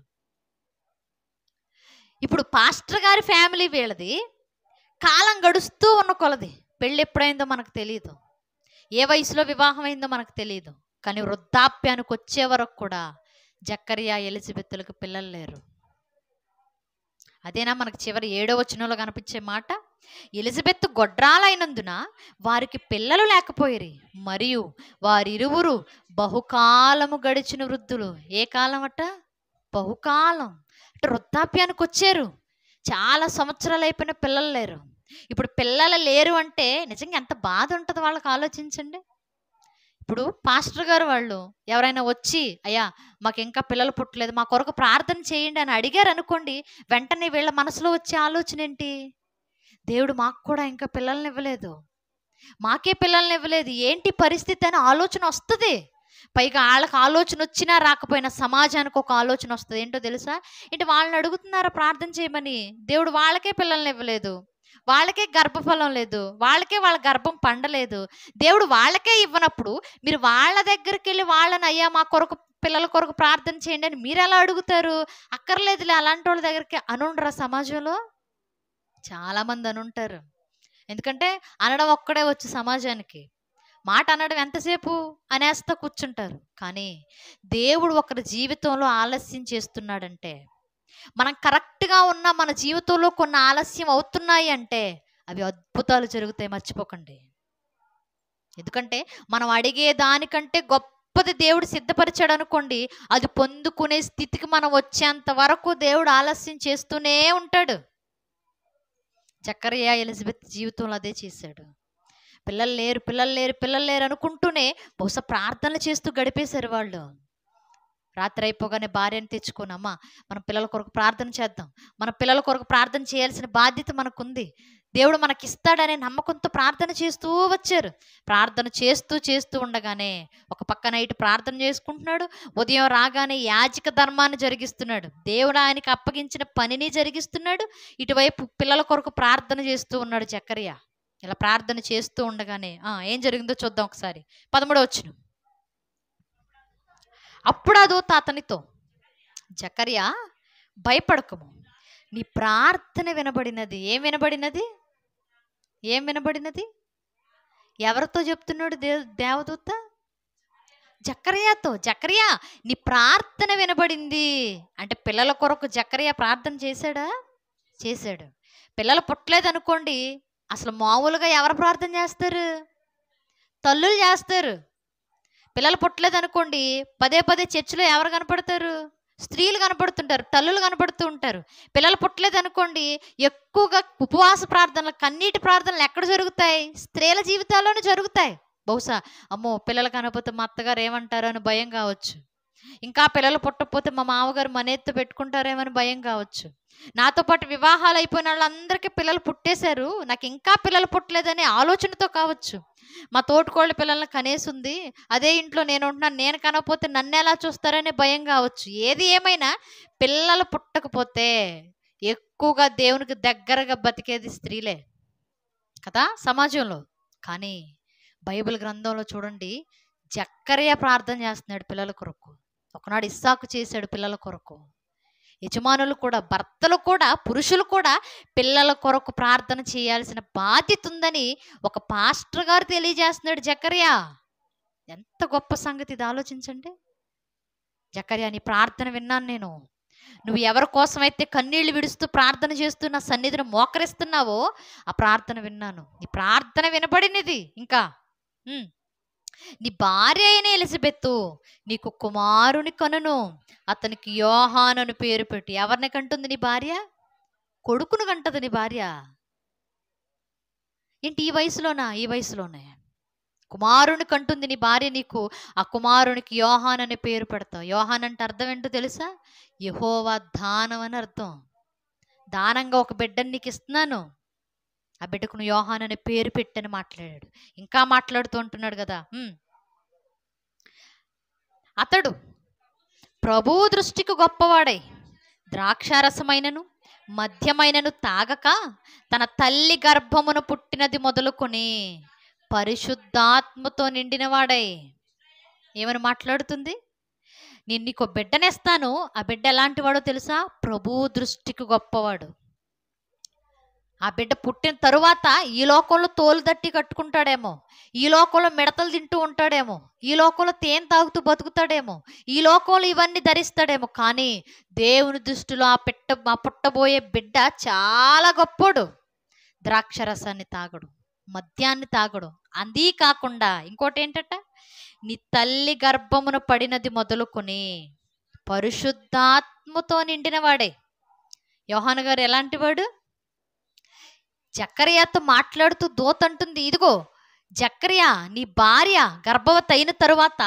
ఇప్పుడు పాస్టర్ గారి ఫ్యామిలీ వీళ్ళది. కాలం గడుస్తూ ఉన్న కొలది పెళ్ళి ఎప్పుడైందో మనకు తెలియదు, ఏ వయసులో వివాహం అయిందో మనకు తెలియదు, కానీ వృద్ధాప్యానికి వచ్చే వరకు కూడా జక్కరియా ఎలిజబెత్తులకు పిల్లలు లేరు. అదేనా మనకు చివరి 7వ వచనంలో కనిపించే మాట, ఎలిజబెత్ గొడ్రాలైనందున వారికి పిల్లలు లేకపోయిరి, మరియు వారిరువురు బహుకాలము గడిచిన వృద్ధులు. ఏ కాలం అట? బహుకాలం. అంటే వృద్ధాప్యానికి వచ్చారు, చాలా సంవత్సరాలు అయిపోయిన పిల్లలు లేరు. ఇప్పుడు పిల్లలు లేరు అంటే నిజంగా ఎంత బాధ ఉంటుంది వాళ్ళకి, ఆలోచించండి. ఇప్పుడు పాస్టర్ గారు వాళ్ళు ఎవరైనా వచ్చి, అయ్యా మాకు ఇంకా పిల్లలు పుట్టలేదు, మా కొరకు ప్రార్థన చేయండి అని అడిగారు అనుకోండి, వెంటనే వీళ్ళ మనసులో వచ్చే ఆలోచన ఏంటి? దేవుడు మాకు కూడా ఇంకా పిల్లల్ని ఇవ్వలేదు, మాకే పిల్లల్ని ఇవ్వలేదు, ఏంటి పరిస్థితి అని ఆలోచన వస్తుంది. పైగా వాళ్ళకి ఆలోచన వచ్చినా రాకపోయినా సమాజానికి ఒక ఆలోచన వస్తుంది. ఏంటో తెలుసా? ఏంటి వాళ్ళని అడుగుతున్నారా ప్రార్థన చేయమని, దేవుడు వాళ్ళకే పిల్లల్ని ఇవ్వలేదు, వాళ్ళకే గర్భఫలం లేదు, వాళ్ళకే వాళ్ళ గర్భం పండలేదు, దేవుడు వాళ్ళకే ఇవ్వనప్పుడు మీరు వాళ్ళ దగ్గరికి వెళ్ళి వాళ్ళని అయ్యా మా కొరకు పిల్లల కొరకు ప్రార్థన చేయండి అని మీరు ఎలా అడుగుతారు? అక్కర్లేదులే అలాంటి వాళ్ళ దగ్గరికి అనుండరా? సమాజంలో చాలామంది అనుంటారు. ఎందుకంటే అనడం ఒక్కడే వచ్చు సమాజానికి, మాట అనడం ఎంతసేపు అనేస్తా కూర్చుంటారు. కానీ దేవుడు ఒకరి జీవితంలో ఆలస్యం చేస్తున్నాడంటే, మనం కరెక్ట్గా ఉన్న మన జీవితంలో కొన్ని ఆలస్యం అవుతున్నాయి అంటే అవి అద్భుతాలు జరుగుతాయి, మర్చిపోకండి. ఎందుకంటే మనం అడిగే దానికంటే గొప్పది దేవుడు సిద్ధపరిచాడు అనుకోండి, అది పొందుకునే స్థితికి మనం వచ్చేంత వరకు దేవుడు ఆలస్యం చేస్తూనే ఉంటాడు. జక్కరియా ఎలిజబెత్ జీవితంలో అదే చేశాడు. పిల్లలు లేరు పిల్లలు లేరు పిల్లలు లేరు అనుకుంటూనే బహుశా ప్రార్థనలు చేస్తూ గడిపేశారు వాళ్ళు. రాత్రి అయిపోగానే భార్యను తెచ్చుకొని, అమ్మ మన పిల్లల కొరకు ప్రార్థన చేద్దాం, మన పిల్లల కొరకు ప్రార్థన చేయాల్సిన బాధ్యత మనకుంది, దేవుడు మనకిస్తాడనే నమ్మకంతో ప్రార్థన చేస్తూ వచ్చారు. ప్రార్థన చేస్తూ చేస్తూ ఉండగానే ఒక పక్క నైట్ ప్రార్థన చేసుకుంటున్నాడు, ఉదయం రాగానే యాజక ధర్మాన్ని జరిగిస్తున్నాడు, దేవుడు ఆయనకి అప్పగించిన పనిని జరిగిస్తున్నాడు, ఇటువైపు పిల్లల కొరకు ప్రార్థన చేస్తూ ఉన్నాడు జక్కరియా. ఇలా ప్రార్థన చేస్తూ ఉండగానే ఏం జరిగిందో చూద్దాం ఒకసారి. 13వ వచనం. అప్పుడు ఆ దూత అతనితో, జక్కరియా భయపడకము, నీ ప్రార్థన వినబడినది. ఏం వినబడినది? ఏం వినబడినది? ఎవరితో చెప్తున్నాడు దేవదూత? జక్కరియతో. జక్కరియా నీ ప్రార్థన వినబడింది అంటే పిల్లల కొరకు జక్కరియా ప్రార్థన చేశాడా? చేశాడు. పిల్లలు పుట్టలేదు అనుకోండి, అసలు మామూలుగా ఎవరు ప్రార్థన చేస్తారు? తల్లులు చేస్తారు. పిల్లలు పుట్టలేదు అనుకోండి, పదే పదే చర్చిలో ఎవరు కనపడతారు? స్త్రీలు కనపడుతుంటారు, తల్లులు కనపడుతూ ఉంటారు. పిల్లలు పుట్టలేదు అనుకోండి, ఎక్కువగా ఉపవాస ప్రార్థనలు, కన్నీటి ప్రార్థనలు ఎక్కడ జరుగుతాయి? స్త్రీల జీవితాల్లోనే జరుగుతాయి. బహుశా అమ్మో పిల్లలు కనకపోతే మా అత్తగారు ఏమంటారో అని భయం కావచ్చు, ఇంకా పిల్లలు పుట్టకపోతే మా మామగారు మనేత్తు పెట్టుకుంటారేమని భయం కావచ్చు, నాతో పాటు వివాహాలు అయిపోయిన వాళ్ళందరికీ పిల్లలు పుట్టేశారు, నాకు ఇంకా పిల్లలు పుట్టలేదనే ఆలోచనతో కావచ్చు, మా తోటికోళ్ళ పిల్లల్ని కనేసింది, అదే ఇంట్లో నేను ఉంటున్నాను, నేను కనకపోతే నన్ను ఎలా చూస్తారనే భయం కావచ్చు. ఏది ఏమైనా పిల్లలు పుట్టకపోతే ఎక్కువగా దేవునికి దగ్గరగా బతికేది స్త్రీలే. కదా సమాజంలో. కానీ బైబిల్ గ్రంథంలో చూడండి, జక్కరియా ప్రార్థన చేస్తున్నాడు పిల్లల కొరకు. ఒకనాడు ఇస్సాకు చేశాడు పిల్లల కొరకు. యజమానులు కూడా, భర్తలు కూడా, పురుషులు కూడా పిల్లల కొరకు ప్రార్థన చేయాల్సిన బాధ్యత ఉందని ఒక పాస్టర్ గారు తెలియజేస్తున్నాడు జక్కరియా. ఎంత గొప్ప సంగతి ఇది, ఆలోచించండి. జక్కరియా, నీ ప్రార్థన విన్నాను నేను. నువ్వు ఎవరి కోసమైతే కన్నీళ్లు విడుస్తూ ప్రార్థన చేస్తూ నా సన్నిధిని మోకరిస్తున్నావో ఆ ప్రార్థన విన్నాను. నీ ప్రార్థన వినబడినది. ఇంకా నీ భార్య అయిన ఎలిజబెత్తు నీకు కుమారుని కనును, అతనికి యోహాను అని పేరు పెట్టి. ఎవరిని కంటుంది నీ భార్య? కొడుకును కంటది నీ భార్య. ఏంటి ఈ వయసులోనా? ఈ వయసులోనే కుమారుని కంటుంది నీ భార్య. నీకు ఆ కుమారునికి యోహాన్ అనే పేరు పెడతావు. యోహాన్ అంటే అర్థం ఏంటో తెలుసా? యెహోవా దానం అని అర్థం. దానంగా ఒక బిడ్డని నీకు ఇస్తున్నాను, ఆ బిడ్డకు నువ్వు యోహాన్ అనే పేరు పెట్టని మాట్లాడాడు. ఇంకా మాట్లాడుతూ ఉంటున్నాడు కదా, అతడు ప్రభువు దృష్టికి గొప్పవాడై ద్రాక్షారసమైనను మద్యమైనను తాగక తన తల్లి గర్భమును పుట్టినది మొదలుకొని పరిశుద్ధాత్మతో నిండినవాడై. ఏమని మాట్లాడుతుంది? నేను నీకు బిడ్డనేస్తాను, ఆ బిడ్డ ఎలాంటి వాడో తెలుసా? ప్రభువు దృష్టికి గొప్పవాడు. ఆ బిడ్డ పుట్టిన తరువాత ఈ లోకంలో తోలు దట్టి కట్టుకుంటాడేమో, ఈ లోకంలో మిడతలు తింటూ ఉంటాడేమో, ఈ లోకంలో తేనె తాగుతూ బతుకుతాడేమో, ఈ లోకంలో ఇవన్నీ ధరిస్తాడేమో. కానీ దేవుని దృష్టిలో ఆ పుట్టబోయే బిడ్డ చాలా గొప్పోడు. ద్రాక్షరసాన్ని తాగడు, మద్యాన్ని తాగడు. అందీ కాకుండా ఇంకోటి ఏంటట, నీ తల్లి గర్భమును పడినది మొదలుకొని పరిశుద్ధాత్మతో నిండిన వాడే. యోహాను గారు ఎలాంటి వాడు? జక్కరియతో మాట్లాడుతూ దూత అంటుంది, ఇదిగో జక్కరియా, నీ భార్య గర్భవతి అయిన తరువాత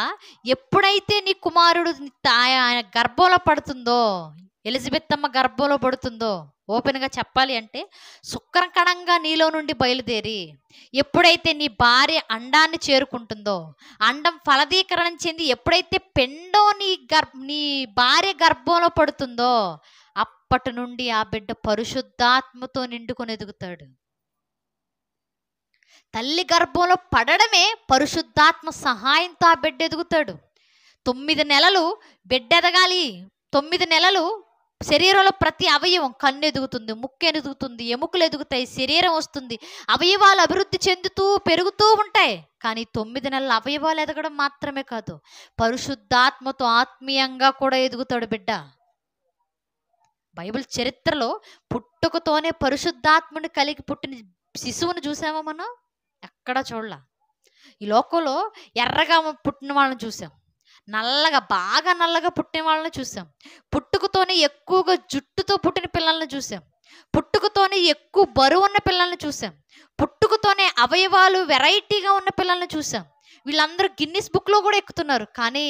ఎప్పుడైతే నీ కుమారుడు ఆయన గర్భంలో పడుతుందో, ఎలిజబెత్ అమ్మ గర్భంలో పడుతుందో, ఓపెన్గా చెప్పాలి అంటే శుక్రకణంగా నీలో నుండి బయలుదేరి ఎప్పుడైతే నీ భార్య అండాన్ని చేరుకుంటుందో, అండం ఫలదీకరణం చెంది ఎప్పుడైతే పెండం నీ భార్య గర్భంలో పడుతుందో, అప్పటి నుండి ఆ బిడ్డ పరిశుద్ధాత్మతో నిండుకొని ఎదుగుతాడు. తల్లి గర్భంలో పడడమే పరిశుద్ధాత్మ సహాయంతో ఆ బిడ్డ ఎదుగుతాడు. 9 నెలలు బిడ్డ ఎదగాలి. 9 నెలలు శరీరంలో ప్రతి అవయవం, కన్ను ఎదుగుతుంది, ముక్కు ఎదుగుతుంది, ఎముకలు ఎదుగుతాయి, శరీరం వస్తుంది, అవయవాలు అభివృద్ధి చెందుతూ పెరుగుతూ ఉంటాయి. కానీ 9 నెలల అవయవాలు ఎదగడం మాత్రమే కాదు, పరిశుద్ధాత్మతో ఆత్మీయంగా కూడా ఎదుగుతాడు బిడ్డ. బైబిల్ చరిత్రలో పుట్టుకతోనే పరిశుద్ధాత్మని కలిగి పుట్టిన శిశువుని చూసామా మనం? ఎక్కడా చూడలా. ఈ లోకంలో ఎర్రగా పుట్టిన వాళ్ళని చూసాం, నల్లగా, బాగా నల్లగా పుట్టిన వాళ్ళని చూసాం, పుట్టుకతోనే ఎక్కువగా జుట్టుతో పుట్టిన పిల్లల్ని చూసాం, పుట్టుకతోనే ఎక్కువ బరువు ఉన్న పిల్లల్ని చూసాం, పుట్టుకతోనే అవయవాలు వెరైటీగా ఉన్న పిల్లల్ని చూసాం. వీళ్ళందరూ గిన్నిస్ బుక్లో కూడా ఎక్కుతున్నారు. కానీ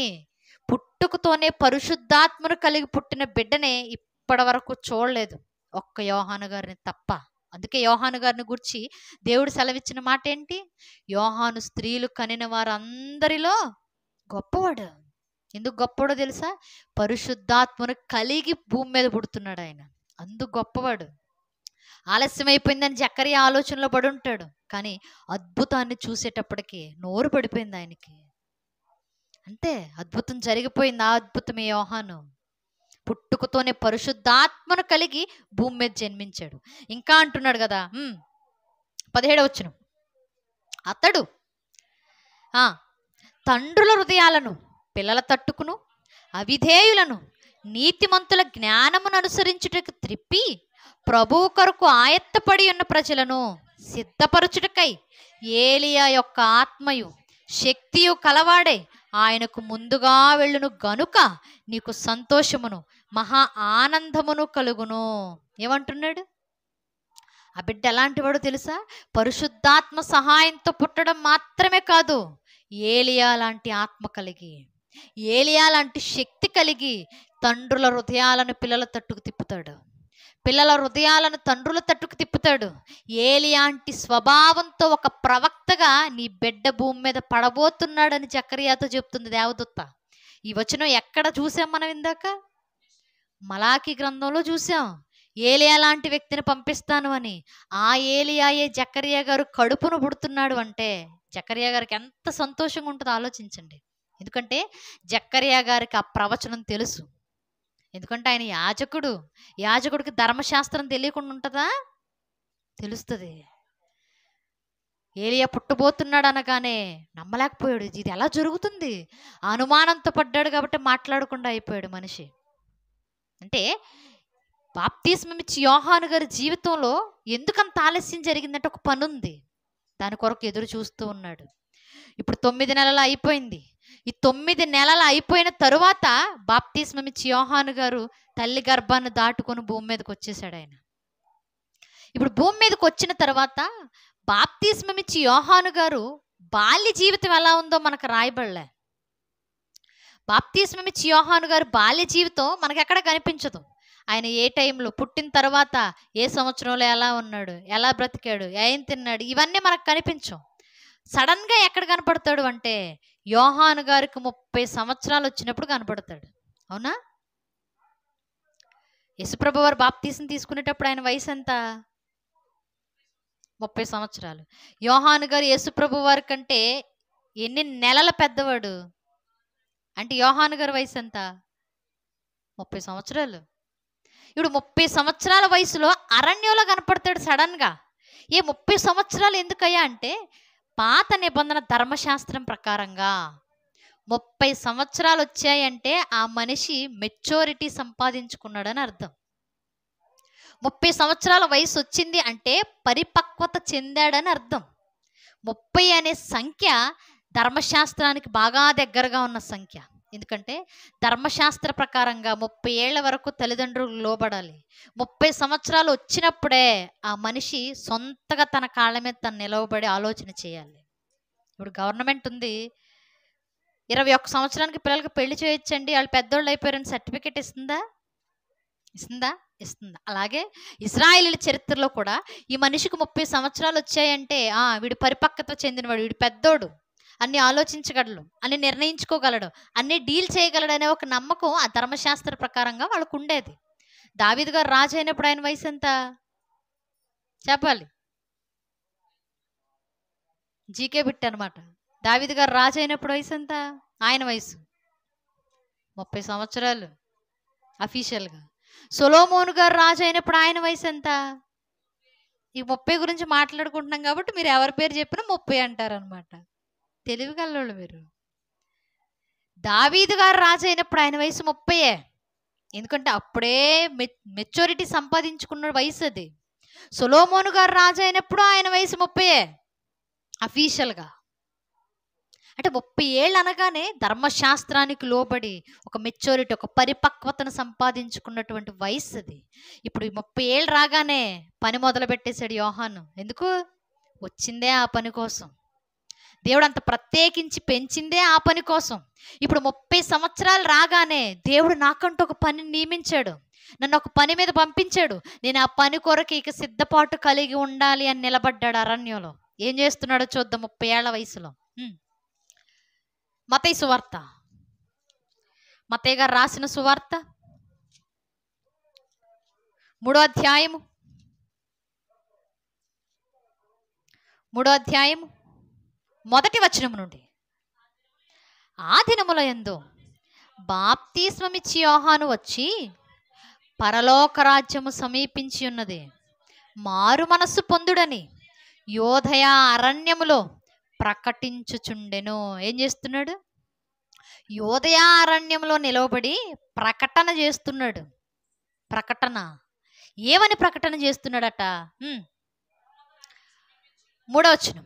పుట్టుకతోనే పరిశుద్ధాత్మను కలిగి పుట్టిన బిడ్డనే ఇప్పటి వరకు చూడలేదు, ఒక్క యోహాను గారిని తప్ప. అందుకే యోహాను గారిని గురించి దేవుడు సెలవిచ్చిన మాట ఏంటి? యోహాను స్త్రీలు కనిన వారందరిలో గొప్పవాడు. ఎందుకు గొప్పవాడో తెలుసా? పరిశుద్ధాత్మను కలిగి భూమి మీద పుడుతున్నాడు ఆయన, అందుకు గొప్పవాడు. ఆలస్యం అయిపోయిందని జక్కరియా ఆలోచనలో పడి ఉంటాడు. కానీ అద్భుతాన్ని చూసేటప్పటికి నోరు పడిపోయింది ఆయనకి. అంతే, అద్భుతం జరిగిపోయింది. ఆ అద్భుతమే యోహాను. పుట్టుకతోనే పరిశుద్ధాత్మను కలిగి భూమి మీద జన్మించాడు. ఇంకా అంటున్నాడు కదా, 17వ వచనం, అతడు తండ్రుల హృదయాలను పిల్లల తట్టుకును, అవిధేయులను నీతిమంతుల జ్ఞానమును అనుసరించుటకు త్రిప్పి, ప్రభువు కొరకు ఆయత్తపడి ఉన్న ప్రజలను సిద్ధపరచుటకై ఏలియా యొక్క ఆత్మయు శక్తియు కలవాడే ఆయనకు ముందుగా వెళ్ళును గనుక నీకు సంతోషమును మహా ఆనందమును కలుగును. ఏమంటున్నాడు? ఆ బిడ్డ ఎలాంటి వాడు తెలుసా? పరిశుద్ధాత్మ సహాయంతో పుట్టడం మాత్రమే కాదు, ఏలియా లాంటి ఆత్మ కలిగి, ఏలియా లాంటి శక్తి కలిగి తండ్రుల హృదయాలను పిల్లల తట్టుకు తిప్పుతాడు, పిల్లల హృదయాలను తండ్రుల తట్టుకు తిప్పుతాడు. ఏలియాంటి స్వభావంతో ఒక ప్రవక్తగా నీ బిడ్డ భూమి మీద పడబోతున్నాడని జక్కరియాతో చెప్తుంది దేవదూత. ఈ వచనం ఎక్కడ చూసాం మనం? ఇందాక మలాకి గ్రంథంలో చూసాం. ఏలియా లాంటి వ్యక్తిని పంపిస్తాను అని. ఆ ఏలియాయే జకర్యా గారు కడుపును పుడుతున్నాడు అంటే జకర్యా గారికి ఎంత సంతోషంగా ఉంటుందో ఆలోచించండి. ఎందుకంటే జకర్యా గారికి ఆ ప్రవచనం తెలుసు. ఎందుకంటే ఆయన యాజకుడు. యాజకుడికి ధర్మశాస్త్రం తెలియకుండా ఉంటుందా? తెలుస్తుంది. ఏలియా పుట్టబోతున్నాడు అనగానే నమ్మలేకపోయాడు. ఇది ఎలా జరుగుతుంది? అనుమానంతో పడ్డాడు కాబట్టి మాట్లాడకుండా అయిపోయాడు మనిషి. అంటే బాప్తిస్మం ఇచ్చి యోహాను గారి జీవితంలో ఎందుకంత ఆలస్యం జరిగిందంటే ఒక పని ఉంది. దాని కొరకు ఎదురు చూస్తూ ఉన్నాడు. ఇప్పుడు 9 నెలలు అయిపోయింది. ఈ 9 నెలలు అయిపోయిన తరువాత బాప్తిస్మం ఇచ్చి యోహాను గారు తల్లి గర్భాన్ని దాటుకొని భూమి మీదకి వచ్చేసాడు ఆయన. ఇప్పుడు భూమి మీదకి వచ్చిన తర్వాత బాప్తిస్మం ఇచ్చి యోహాను గారు బాల్య జీవితం ఎలా ఉందో మనకు రాయబడలే. బాప్తిస్మం ఇచ్చి యోహాను గారు బాల్య జీవితం మనకు ఎక్కడ కనిపించదు. ఆయన ఏ టైంలో పుట్టిన తర్వాత ఏ సంవత్సరంలో ఎలా ఉన్నాడు, ఎలా బ్రతికాడు, ఏం తిన్నాడు, ఇవన్నీ మనకు కనిపించవు. సడన్గా ఎక్కడ కనపడతాడు అంటే యోహాను గారికి 30 సంవత్సరాలు వచ్చినప్పుడు కనపడతాడు. అవునా? యేసుప్రభు వారు బాప్తీసం తీసుకునేటప్పుడు ఆయన వయసు ఎంత? 30 సంవత్సరాలు. యోహాను గారు యేసుప్రభు వారి కంటే ఎన్ని నెలల పెద్దవాడు అంటే యోహాను గారి వయసు ఎంత? 30 సంవత్సరాలు. ఇప్పుడు 30 సంవత్సరాల వయసులో అరణ్యంలో కనపడతాడు సడన్గా. 30 సంవత్సరాలు ఎందుకయ్యా అంటే పాత నిబంధన ధర్మశాస్త్రం ప్రకారంగా 30 సంవత్సరాలు వచ్చాయంటే ఆ మనిషి మెచ్యూరిటీ సంపాదించుకున్నాడని అర్థం. 30 సంవత్సరాల వయసు వచ్చింది అంటే పరిపక్వత చెందాడని అర్థం. 30 అనే సంఖ్య ధర్మశాస్త్రానికి బాగా దగ్గరగా ఉన్న సంఖ్య. ఎందుకంటే ధర్మశాస్త్ర ప్రకారంగా 30 ఏళ్ల వరకు తల్లిదండ్రులు లోబడాలి. 30 సంవత్సరాలు వచ్చినప్పుడే ఆ మనిషి సొంతగా తన కాళ్ళ మీద తను నిలవబడి ఆలోచన చేయాలి. ఇప్పుడు గవర్నమెంట్ ఉంది, 21 సంవత్సరానికి పిల్లలకి పెళ్లి చేయొచ్చండి, వాళ్ళు పెద్దోళ్ళు అయిపోయారని సర్టిఫికేట్ ఇస్తుందా? ఇస్తుందా? ఇస్తుందా? అలాగే ఇజ్రాయేలీల చరిత్రలో కూడా ఈ మనిషికి 30 సంవత్సరాలు వచ్చాయంటే వీడు పరిపక్వత చెందినవాడు, వీడు పెద్దోడు, అన్ని ఆలోచించగలడు, అన్ని నిర్ణయించుకోగలడు, అన్ని డీల్ చేయగలడు అనే ఒక నమ్మకం ఆ ధర్మశాస్త్ర ప్రకారంగా వాళ్ళకు ఉండేది. దావీదు గారు రాజు అయినప్పుడు ఆయన వయసు ఎంత చెప్పాలి? జీకే బిట్ అనమాట. దావీదు గారు రాజు అయినప్పుడు వయసు ఎంత? ఆయన వయసు 30 సంవత్సరాలు అఫీషియల్గా. సొలొమోను గారు రాజు అయినప్పుడు ఆయన వయసు ఎంత? ఈ 30 గురించి మాట్లాడుకుంటున్నాం కాబట్టి మీరు ఎవరి పేరు చెప్పినా 30 అంటారనమాట. తెలివి కల్లోళ్ళు మీరు. దావీదు గారు రాజు అయినప్పుడు ఆయన వయసు 30. ఎందుకంటే అప్పుడే మెచ్యూరిటీ సంపాదించుకున్న వయసు అది. సొలొమోను గారు రాజు అయినప్పుడు ఆయన వయసు 30 అఫీషియల్గా. అంటే 30 ఏళ్ళు అనగానే ధర్మశాస్త్రానికి లోబడి ఒక మెచ్యూరిటీ, ఒక పరిపక్వతను సంపాదించుకున్నటువంటి వయసు అది. ఇప్పుడు 30 ఏళ్ళు రాగానే పని మొదలు పెట్టేశాడు యోహాను. ఎందుకు? వచ్చిందే ఆ పని కోసం. దేవుడు అంత ప్రత్యేకించి పెంచిందే ఆ పని కోసం. ఇప్పుడు 30 సంవత్సరాలు రాగానే దేవుడు నాకంటూ ఒక పని నియమించాడు, నన్ను ఒక పని మీద పంపించాడు. నేను ఆ పని కొరకు ఇక సిద్ధపాటు కలిగి ఉండాలి అని నిలబడ్డాడు అరణ్యంలో. ఏం చేస్తున్నాడో చూద్దాం. 30 ఏళ్ల వయసులో మత్తయి సువార్త, మత్తయి గారు రాసిన సువార్త 3వ అధ్యాయము 1వ వచనం నుండి. ఆ దినముల యందు బాప్తిస్మమిచ్చి యోహాను వచ్చి పరలోక రాజ్యము సమీపించి ఉన్నది, మారు మనస్సు పొందుడని యోదయ అరణ్యములో ప్రకటించుచుండెను. ఏం చేస్తున్నాడు? యోదయ అరణ్యంలో నిలవబడి ప్రకటన చేస్తున్నాడు. ప్రకటన ఏమని ప్రకటన చేస్తున్నాడట? 3వ వచనం.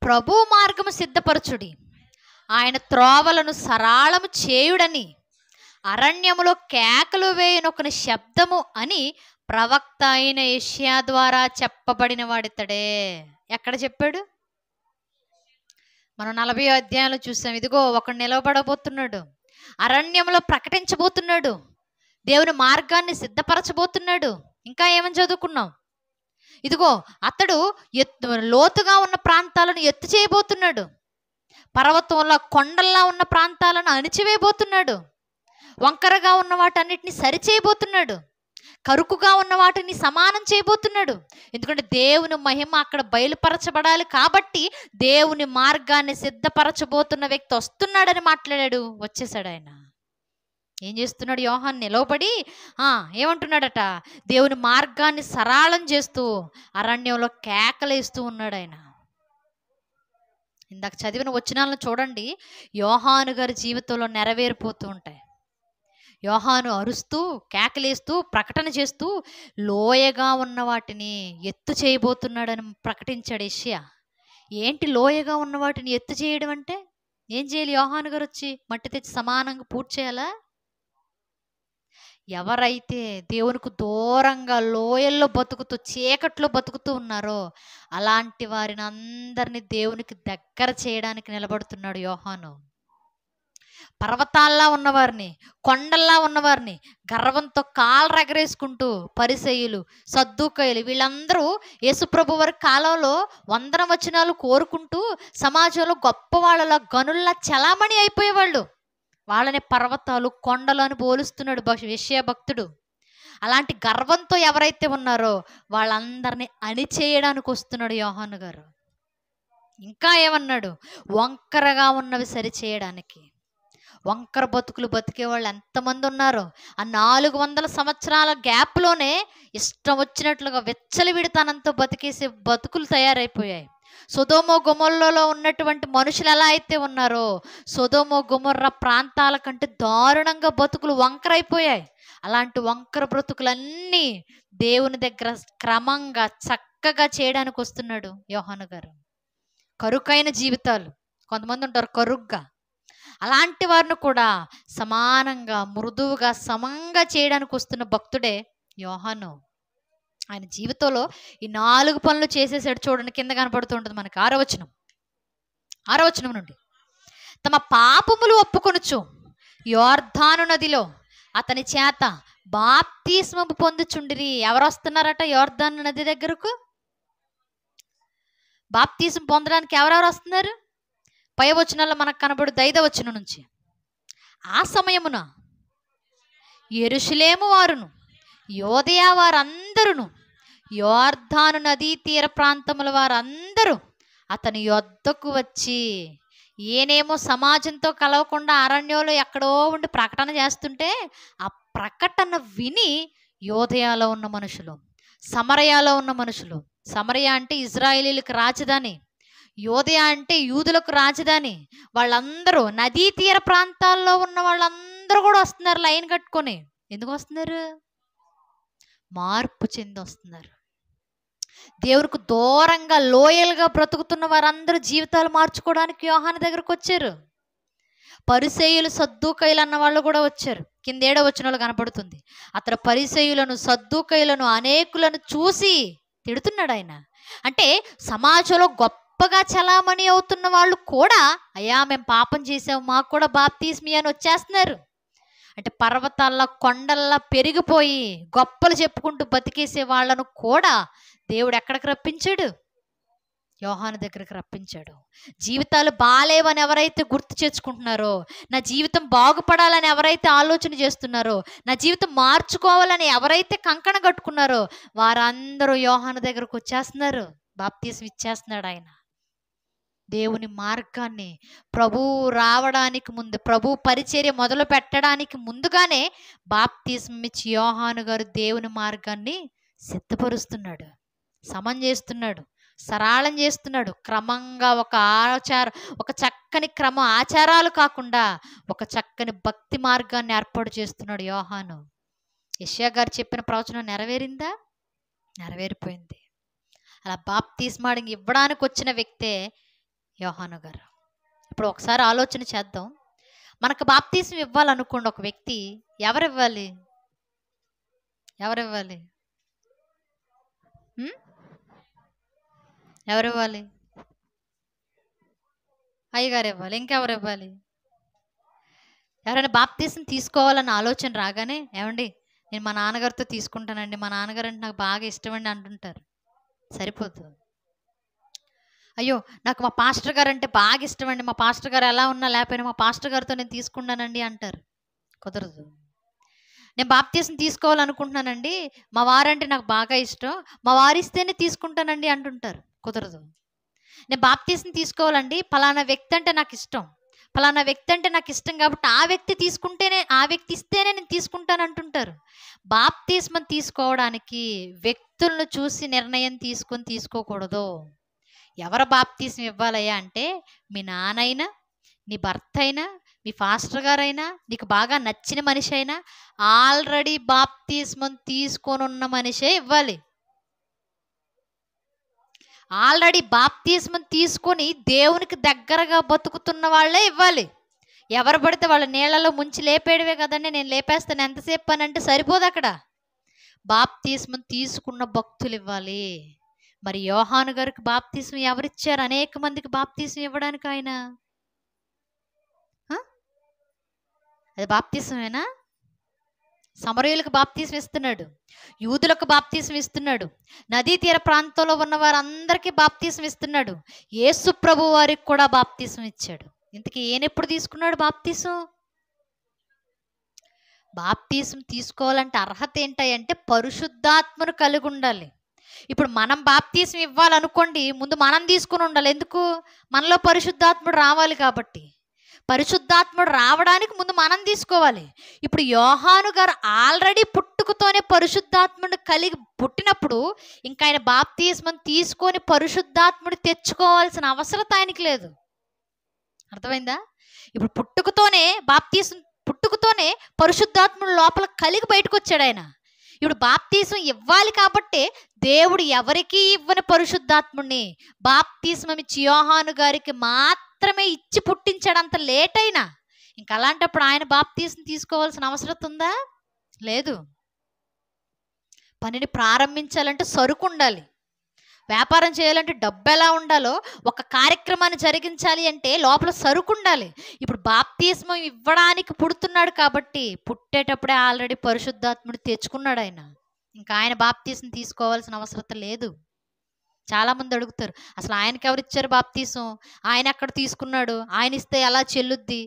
ప్రభు మార్గము సిద్ధపరచుడి, ఆయన త్రోవలను సరాళము చేయుడని అరణ్యములో కేకలు వేయనొకని శబ్దము అని ప్రవక్త అయిన యెషయా ద్వారా చెప్పబడిన వాడితడే. ఎక్కడ చెప్పాడు? మనం 40వ అధ్యాయంలో చూసాం. ఇదిగో ఒకడు నిలవబడబోతున్నాడు, అరణ్యంలో ప్రకటించబోతున్నాడు, దేవుని మార్గాన్ని సిద్ధపరచబోతున్నాడు. ఇంకా ఏమని చదువుకున్నాం? ఇదిగో అతడు లోతుగా ఉన్న ప్రాంతాలను ఎత్తు చేయబోతున్నాడు, పర్వతంలో కొండల్లా ఉన్న ప్రాంతాలను అణిచివేయబోతున్నాడు, వంకరగా ఉన్న వాటన్నిటిని సరిచేయబోతున్నాడు. కరుకుగా ఉన్న వాటిని సమానం చేయబోతున్నాడు. ఎందుకంటే దేవుని మహిమ అక్కడ బయలుపరచబడాలి కాబట్టి దేవుని మార్గాన్ని సిద్ధపరచబోతున్న వ్యక్తి వస్తున్నాడని మాట్లాడాడు. వచ్చేసాడు ఆయన. ఏం చేస్తున్నాడు? యోహాను నిలవబడి ఏమంటున్నాడట? దేవుని మార్గాన్ని సరళం చేస్తూ అరణ్యంలో కేకలేస్తూ ఉన్నాడు ఆయన. ఇందాక చదివిన వచనాలను చూడండి, యోహాను గారి జీవితంలో నెరవేరిపోతూ ఉంటాయి. యోహాను అరుస్తూ కేకలేస్తూ ప్రకటన చేస్తూ లోయగా ఉన్న వాటిని ఎత్తు చేయబోతున్నాడని ప్రకటించాడు యెషయా. ఏంటి లోయగా ఉన్న వాటిని ఎత్తు చేయడం అంటే? ఏం చేయాలి? యోహాను గారు వచ్చి మట్టి తెచ్చి సమానంగా పూర్తి చేయాలా? ఎవరైతే దేవునికి దూరంగా లోయల్లో బతుకుతూ చీకట్లో బతుకుతూ ఉన్నారో అలాంటి వారిని అందరినీ దేవునికి దగ్గర చేయడానికి నిలబడుతున్నాడు యోహాను. పర్వతాల్లా ఉన్నవారిని, కొండల్లా ఉన్నవారిని గర్వంతో కాళ్ళు రగరేసుకుంటూ పరిసయ్యులు, సద్దూకయ్యులు వీళ్ళందరూ యేసుప్రభు వారి కాలంలో వందన వచనాలు కోరుకుంటూ సమాజంలో గొప్ప వాళ్ళ గనుల్లా చలామణి అయిపోయేవాళ్ళు. వాళ్ళని పర్వతాలు, కొండలు అని పోలుస్తున్నాడు యెషయా భక్తుడు. అలాంటి గర్వంతో ఎవరైతే ఉన్నారో వాళ్ళందరినీ అణిచేయడానికి వస్తున్నాడు యోహాను గారు. ఇంకా ఏమన్నాడు? వంకరగా ఉన్నవి సరిచేయడానికి. వంకర బతుకులు బతికే వాళ్ళు ఎంతమంది ఉన్నారో ఆ 400 సంవత్సరాల గ్యాప్లోనే ఇష్టం వచ్చినట్లుగా విచ్చలవిడితనంతో బతికేసే బతుకులు తయారైపోయాయి. సొదొమ గొమొర్రాలో ఉన్నటువంటి మనుషులు ఎలా అయితే ఉన్నారో సొదొమ గొమొర్రా ప్రాంతాల కంటే దారుణంగా బతుకులు వంకరైపోయాయి. అలాంటి వంకర బ్రతుకులన్నీ దేవుని దగ్గర క్రమంగా చక్కగా చేయడానికి వస్తున్నాడు యోహాను గారు. కరుకైన జీవితాలు కొంతమంది ఉంటారు, కరుగ్గా. అలాంటి వారిని కూడా సమానంగా, మృదువుగా, సమంగా చేయడానికి వస్తున్న భక్తుడే యోహాను. ఆయన జీవితంలో ఈ 4 పనులు చేసేసాడు. చూడండి, కింద కనపడుతుంటుంది మనకి 6వ వచనం నుండి. తమ పాపములు ఒప్పుకొనుచు యోర్దాను నదిలో అతని చేత బాప్తిస్మము పొందుచుండిరి. ఎవరు వస్తున్నారట యోర్దాను నది దగ్గరకు? బాప్తిస్మం పొందడానికి ఎవరెవరు వస్తున్నారు? పై వచనాల్లో మనకు కనబడు 5వ వచనం నుంచి. ఆ సమయమున యెరూషలేము వారును యోదయ వారందరును యోర్దాను నదీ తీర ప్రాంతముల వారందరూ అతని యొద్దకు వచ్చి, ఈయనేమో సమాజంతో కలవకుండా అరణ్యంలో ఎక్కడో ఉండి ప్రకటన చేస్తుంటే ఆ ప్రకటన విని యోదయాలో ఉన్న మనుషులు, సమరయాలో ఉన్న మనుషులు, సమరయ అంటే ఇజ్రాయేలీలకు రాజధాని, యోదయ అంటే యూదులకు రాజధాని, వాళ్ళందరూ నదీ తీర ప్రాంతాల్లో ఉన్న వాళ్ళందరూ కూడా వస్తున్నారు లైన్ కట్టుకొని. ఎందుకు వస్తున్నారు? మార్పు చెంది వస్తున్నారు. దేవునికి దూరంగా లోయలుగా బ్రతుకుతున్న వారందరూ జీవితాలు మార్చుకోవడానికి యోహాను దగ్గరకు వచ్చారు. పరిసయ్యులు, సద్దూకయ్యులు అన్న వాళ్ళు కూడా వచ్చారు. కింద 7వ వచనంలో కనపడుతుంది. అతడు పరిసయ్యులను, సద్దూకయ్యులను అనేకులను చూసి తిడుతున్నాడు ఆయన. అంటే సమాజంలో గొప్పగా చలామణి అవుతున్న వాళ్ళు కూడా, అయ్యా మేము పాపం చేసాము, మాకు కూడా బాప్తిస్మీ అని వచ్చేస్తున్నారు. అంటే పర్వతాల్లో, కొండల్లా పెరిగిపోయి గొప్పలు చెప్పుకుంటూ బతికేసే వాళ్ళను కూడా దేవుడు ఎక్కడికి రప్పించాడు? యోహాను దగ్గరికి రప్పించాడు. జీవితాలు బాలేవని ఎవరైతే గుర్తు చేసుకుంటున్నారో, నా జీవితం బాగుపడాలని ఎవరైతే ఆలోచన చేస్తున్నారో, నా జీవితం మార్చుకోవాలని ఎవరైతే కంకణ కట్టుకున్నారో వారందరూ యోహాను దగ్గరకు వచ్చేస్తున్నారు. బాప్తిస్మం ఇచ్చేస్తున్నాడు ఆయన. దేవుని మార్గాన్ని ప్రభువు రావడానికి ముందు, ప్రభు పరిచర్య మొదలు పెట్టడానికి ముందుగానే బాప్తిస్మం ఇచ్చి యోహాను గారు దేవుని మార్గాన్ని సిద్ధపరుస్తున్నాడు, సమం చేస్తున్నాడు, సరళం చేస్తున్నాడు. క్రమంగా ఒక చక్కని ఆచారాలు కాకుండా ఒక చక్కని భక్తి మార్గాన్ని ఏర్పాటు చేస్తున్నాడు యోహాను. యెషయా గారు చెప్పిన ప్రవచనం నెరవేరిందా? నెరవేరిపోయింది. అలా బాప్తిస్మం ఇవ్వడానికి వచ్చిన వ్యక్తే యోహాను గారు. ఇప్పుడు ఒకసారి ఆలోచన చేద్దాం. మనకు బాప్తిస్మం ఇవ్వాలనుకోండి ఒక వ్యక్తి, ఎవరివ్వాలి? ఎవరివ్వాలి? ఎవరివ్వాలి? అయ్యగారు ఇవ్వాలి. ఇంకెవరు ఇవ్వాలి? ఎవరైనా బాప్తిస్మం తీసుకోవాలన్న ఆలోచన రాగానే, ఏమండి నేను మా నాన్నగారితో తీసుకుంటానండి, మా నాన్నగారు అంటే నాకు బాగా ఇష్టమండి అంటుంటారు. సరిపోతుంది. అయ్యో నాకు మా పాస్టర్ గారు అంటే బాగా ఇష్టమండి, మా పాస్టర్ గారు ఎలా ఉన్నా లేకపోయినా మా పాస్టర్ గారితో నేను తీసుకున్నానండి అంటారు. కుదరదు. నేను బాప్తీసం తీసుకోవాలనుకుంటున్నానండి, మా వారంటే నాకు బాగా ఇష్టం, మా వారిస్తేనే తీసుకుంటానండి అంటుంటారు. కుదరదు. నేను బాప్తీసం తీసుకోవాలండి, పలానా వ్యక్తి అంటే నాకు ఇష్టం, పలానా వ్యక్తి అంటే నాకు ఇష్టం కాబట్టి ఆ వ్యక్తి తీసుకుంటేనే, ఆ వ్యక్తి ఇస్తేనే నేను తీసుకుంటాను అంటుంటారు. బాప్తీస్మం తీసుకోవడానికి వ్యక్తులను చూసి నిర్ణయం తీసుకొని తీసుకోకూడదు. ఎవరు బాప్తీసం ఇవ్వాలయ్యా అంటే, మీ నాన్నైనా, నీ భర్త అయినా, మీ ఫాస్టర్ గారైనా, నీకు బాగా నచ్చిన మనిషి అయినా, ఆల్రెడీ బాప్తీస్మం తీసుకొని ఉన్న మనిషే ఇవ్వాలి. ఆల్రెడీ బాప్తీస్మం తీసుకొని దేవునికి దగ్గరగా బతుకుతున్న వాళ్ళే ఇవ్వాలి. ఎవరు పడితే వాళ్ళ నీళ్ళలో ముంచి లేపేయడమే కదండి, నేను లేపేస్తాను ఎంతసేపు పని అంటే సరిపోదు అక్కడ. బాప్తీస్మం తీసుకున్న భక్తులు ఇవ్వాలి. మరి యోహాను గారికి బాప్తీసం ఎవరిచ్చారు? అనేక మందికి బాప్తీసం ఇవ్వడానికి ఆయన. అది బాప్తీసమేనా? సమరయులకు బాప్తీసం ఇస్తున్నాడు, యూదులకు బాప్తీసం ఇస్తున్నాడు, నదీ తీర ప్రాంతంలో ఉన్న వారందరికీ బాప్తీసం ఇస్తున్నాడు, యేసు ప్రభు వారికి కూడా బాప్తీసం ఇచ్చాడు. ఇంతకీ ఈయన ఎప్పుడు తీసుకున్నాడు బాప్తీసం? బాప్తీసం తీసుకోవాలంటే అర్హత ఏంటంటే పరిశుద్ధాత్మను కలిగి ఉండాలి. ఇప్పుడు మనం బాప్తీసం ఇవ్వాలనుకోండి, ముందు మనం తీసుకుని ఉండాలి. ఎందుకు? మనలో పరిశుద్ధాత్ముడు రావాలి కాబట్టి. పరిశుద్ధాత్ముడు రావడానికి ముందు మనం తీసుకోవాలి. ఇప్పుడు యోహాను గారు ఆల్రెడీ పుట్టుకతోనే పరిశుద్ధాత్ముడిని కలిగి పుట్టినప్పుడు ఇంకా ఆయన బాప్తీస్మం తీసుకొని పరిశుద్ధాత్ముడు తెచ్చుకోవాల్సిన అవసరం ఆయనకి లేదు. అర్థమైందా? ఇప్పుడు పుట్టుకతోనే పరిశుద్ధాత్ముడు లోపల కలిగి బయటకు వచ్చాడు ఆయన. ఇప్పుడు బాప్తీసం ఇవ్వాలి కాబట్టి దేవుడు ఎవరికి ఇవ్వని పరిశుద్ధాత్ముడిని బాప్తీసం ఇచ్చి యోహాను గారికి మాత్రమే ఇచ్చి పుట్టించాడు. అంత లేట్ అయినా ఇంకా అలాంటప్పుడు ఆయన బాప్తీసం తీసుకోవాల్సిన అవసరం ఉందా? లేదు. పనిని ప్రారంభించాలంటే సరుకు ఉండాలి, వ్యాపారం చేయాలంటే డబ్బు ఎలా ఉండాలో, ఒక కార్యక్రమాన్ని జరిగించాలి అంటే లోపల సరుకు ఉండాలి. ఇప్పుడు బాప్తీస్మం ఇవ్వడానికి పుడుతున్నాడు కాబట్టి పుట్టేటప్పుడే ఆల్రెడీ పరిశుద్ధాత్ముడు తెచ్చుకున్నాడు ఆయన. ఇంకా ఆయన బాప్తీసం తీసుకోవాల్సిన అవసరం లేదు. చాలామంది అడుగుతారు, అసలు ఆయనకి ఎవరు ఇచ్చారు బాప్తీసం, ఆయన ఎక్కడ తీసుకున్నాడు, ఆయన ఇస్తే ఎలా చెల్లుద్ది?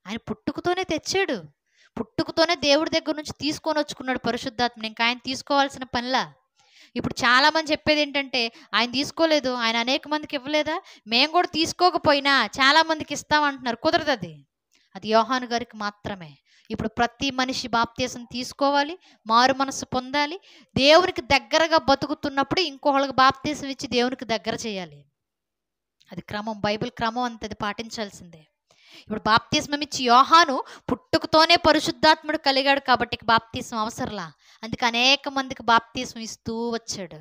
ఆయన పుట్టుకతోనే తెచ్చాడు, పుట్టుకతోనే దేవుడి దగ్గర నుంచి తీసుకొని వచ్చుకున్నాడు పరిశుద్ధాత్మని. ఇంకా ఆయన తీసుకోవాల్సిన పనిలా. ఇప్పుడు చాలామంది చెప్పేది ఏంటంటే, ఆయన తీసుకోలేదు, ఆయన అనేక మందికి ఇవ్వలేదా, మేము కూడా తీసుకోకపోయినా చాలామందికి ఇస్తామంటున్నారు. కుదరదు. అది యోహాను గారికి మాత్రమే. ఇప్పుడు ప్రతి మనిషి బాప్తీసం తీసుకోవాలి, మారు మనసు పొందాలి, దేవునికి దగ్గరగా బతుకుతున్నప్పుడు ఇంకొకళ్ళకి బాప్తీసం ఇచ్చి దేవునికి దగ్గర చేయాలి. అది క్రమం, బైబిల్ క్రమం అంతది పాటించాల్సిందే. ఇప్పుడు బాప్తీస్మం ఇచ్చి యోహాను పుట్టుకతోనే పరిశుద్ధాత్ముడు కలిగాడు కాబట్టి బాప్తీసం అవసరంలా. అందుకే అనేక మందికి బాప్తీసం ఇస్తూ వచ్చాడు.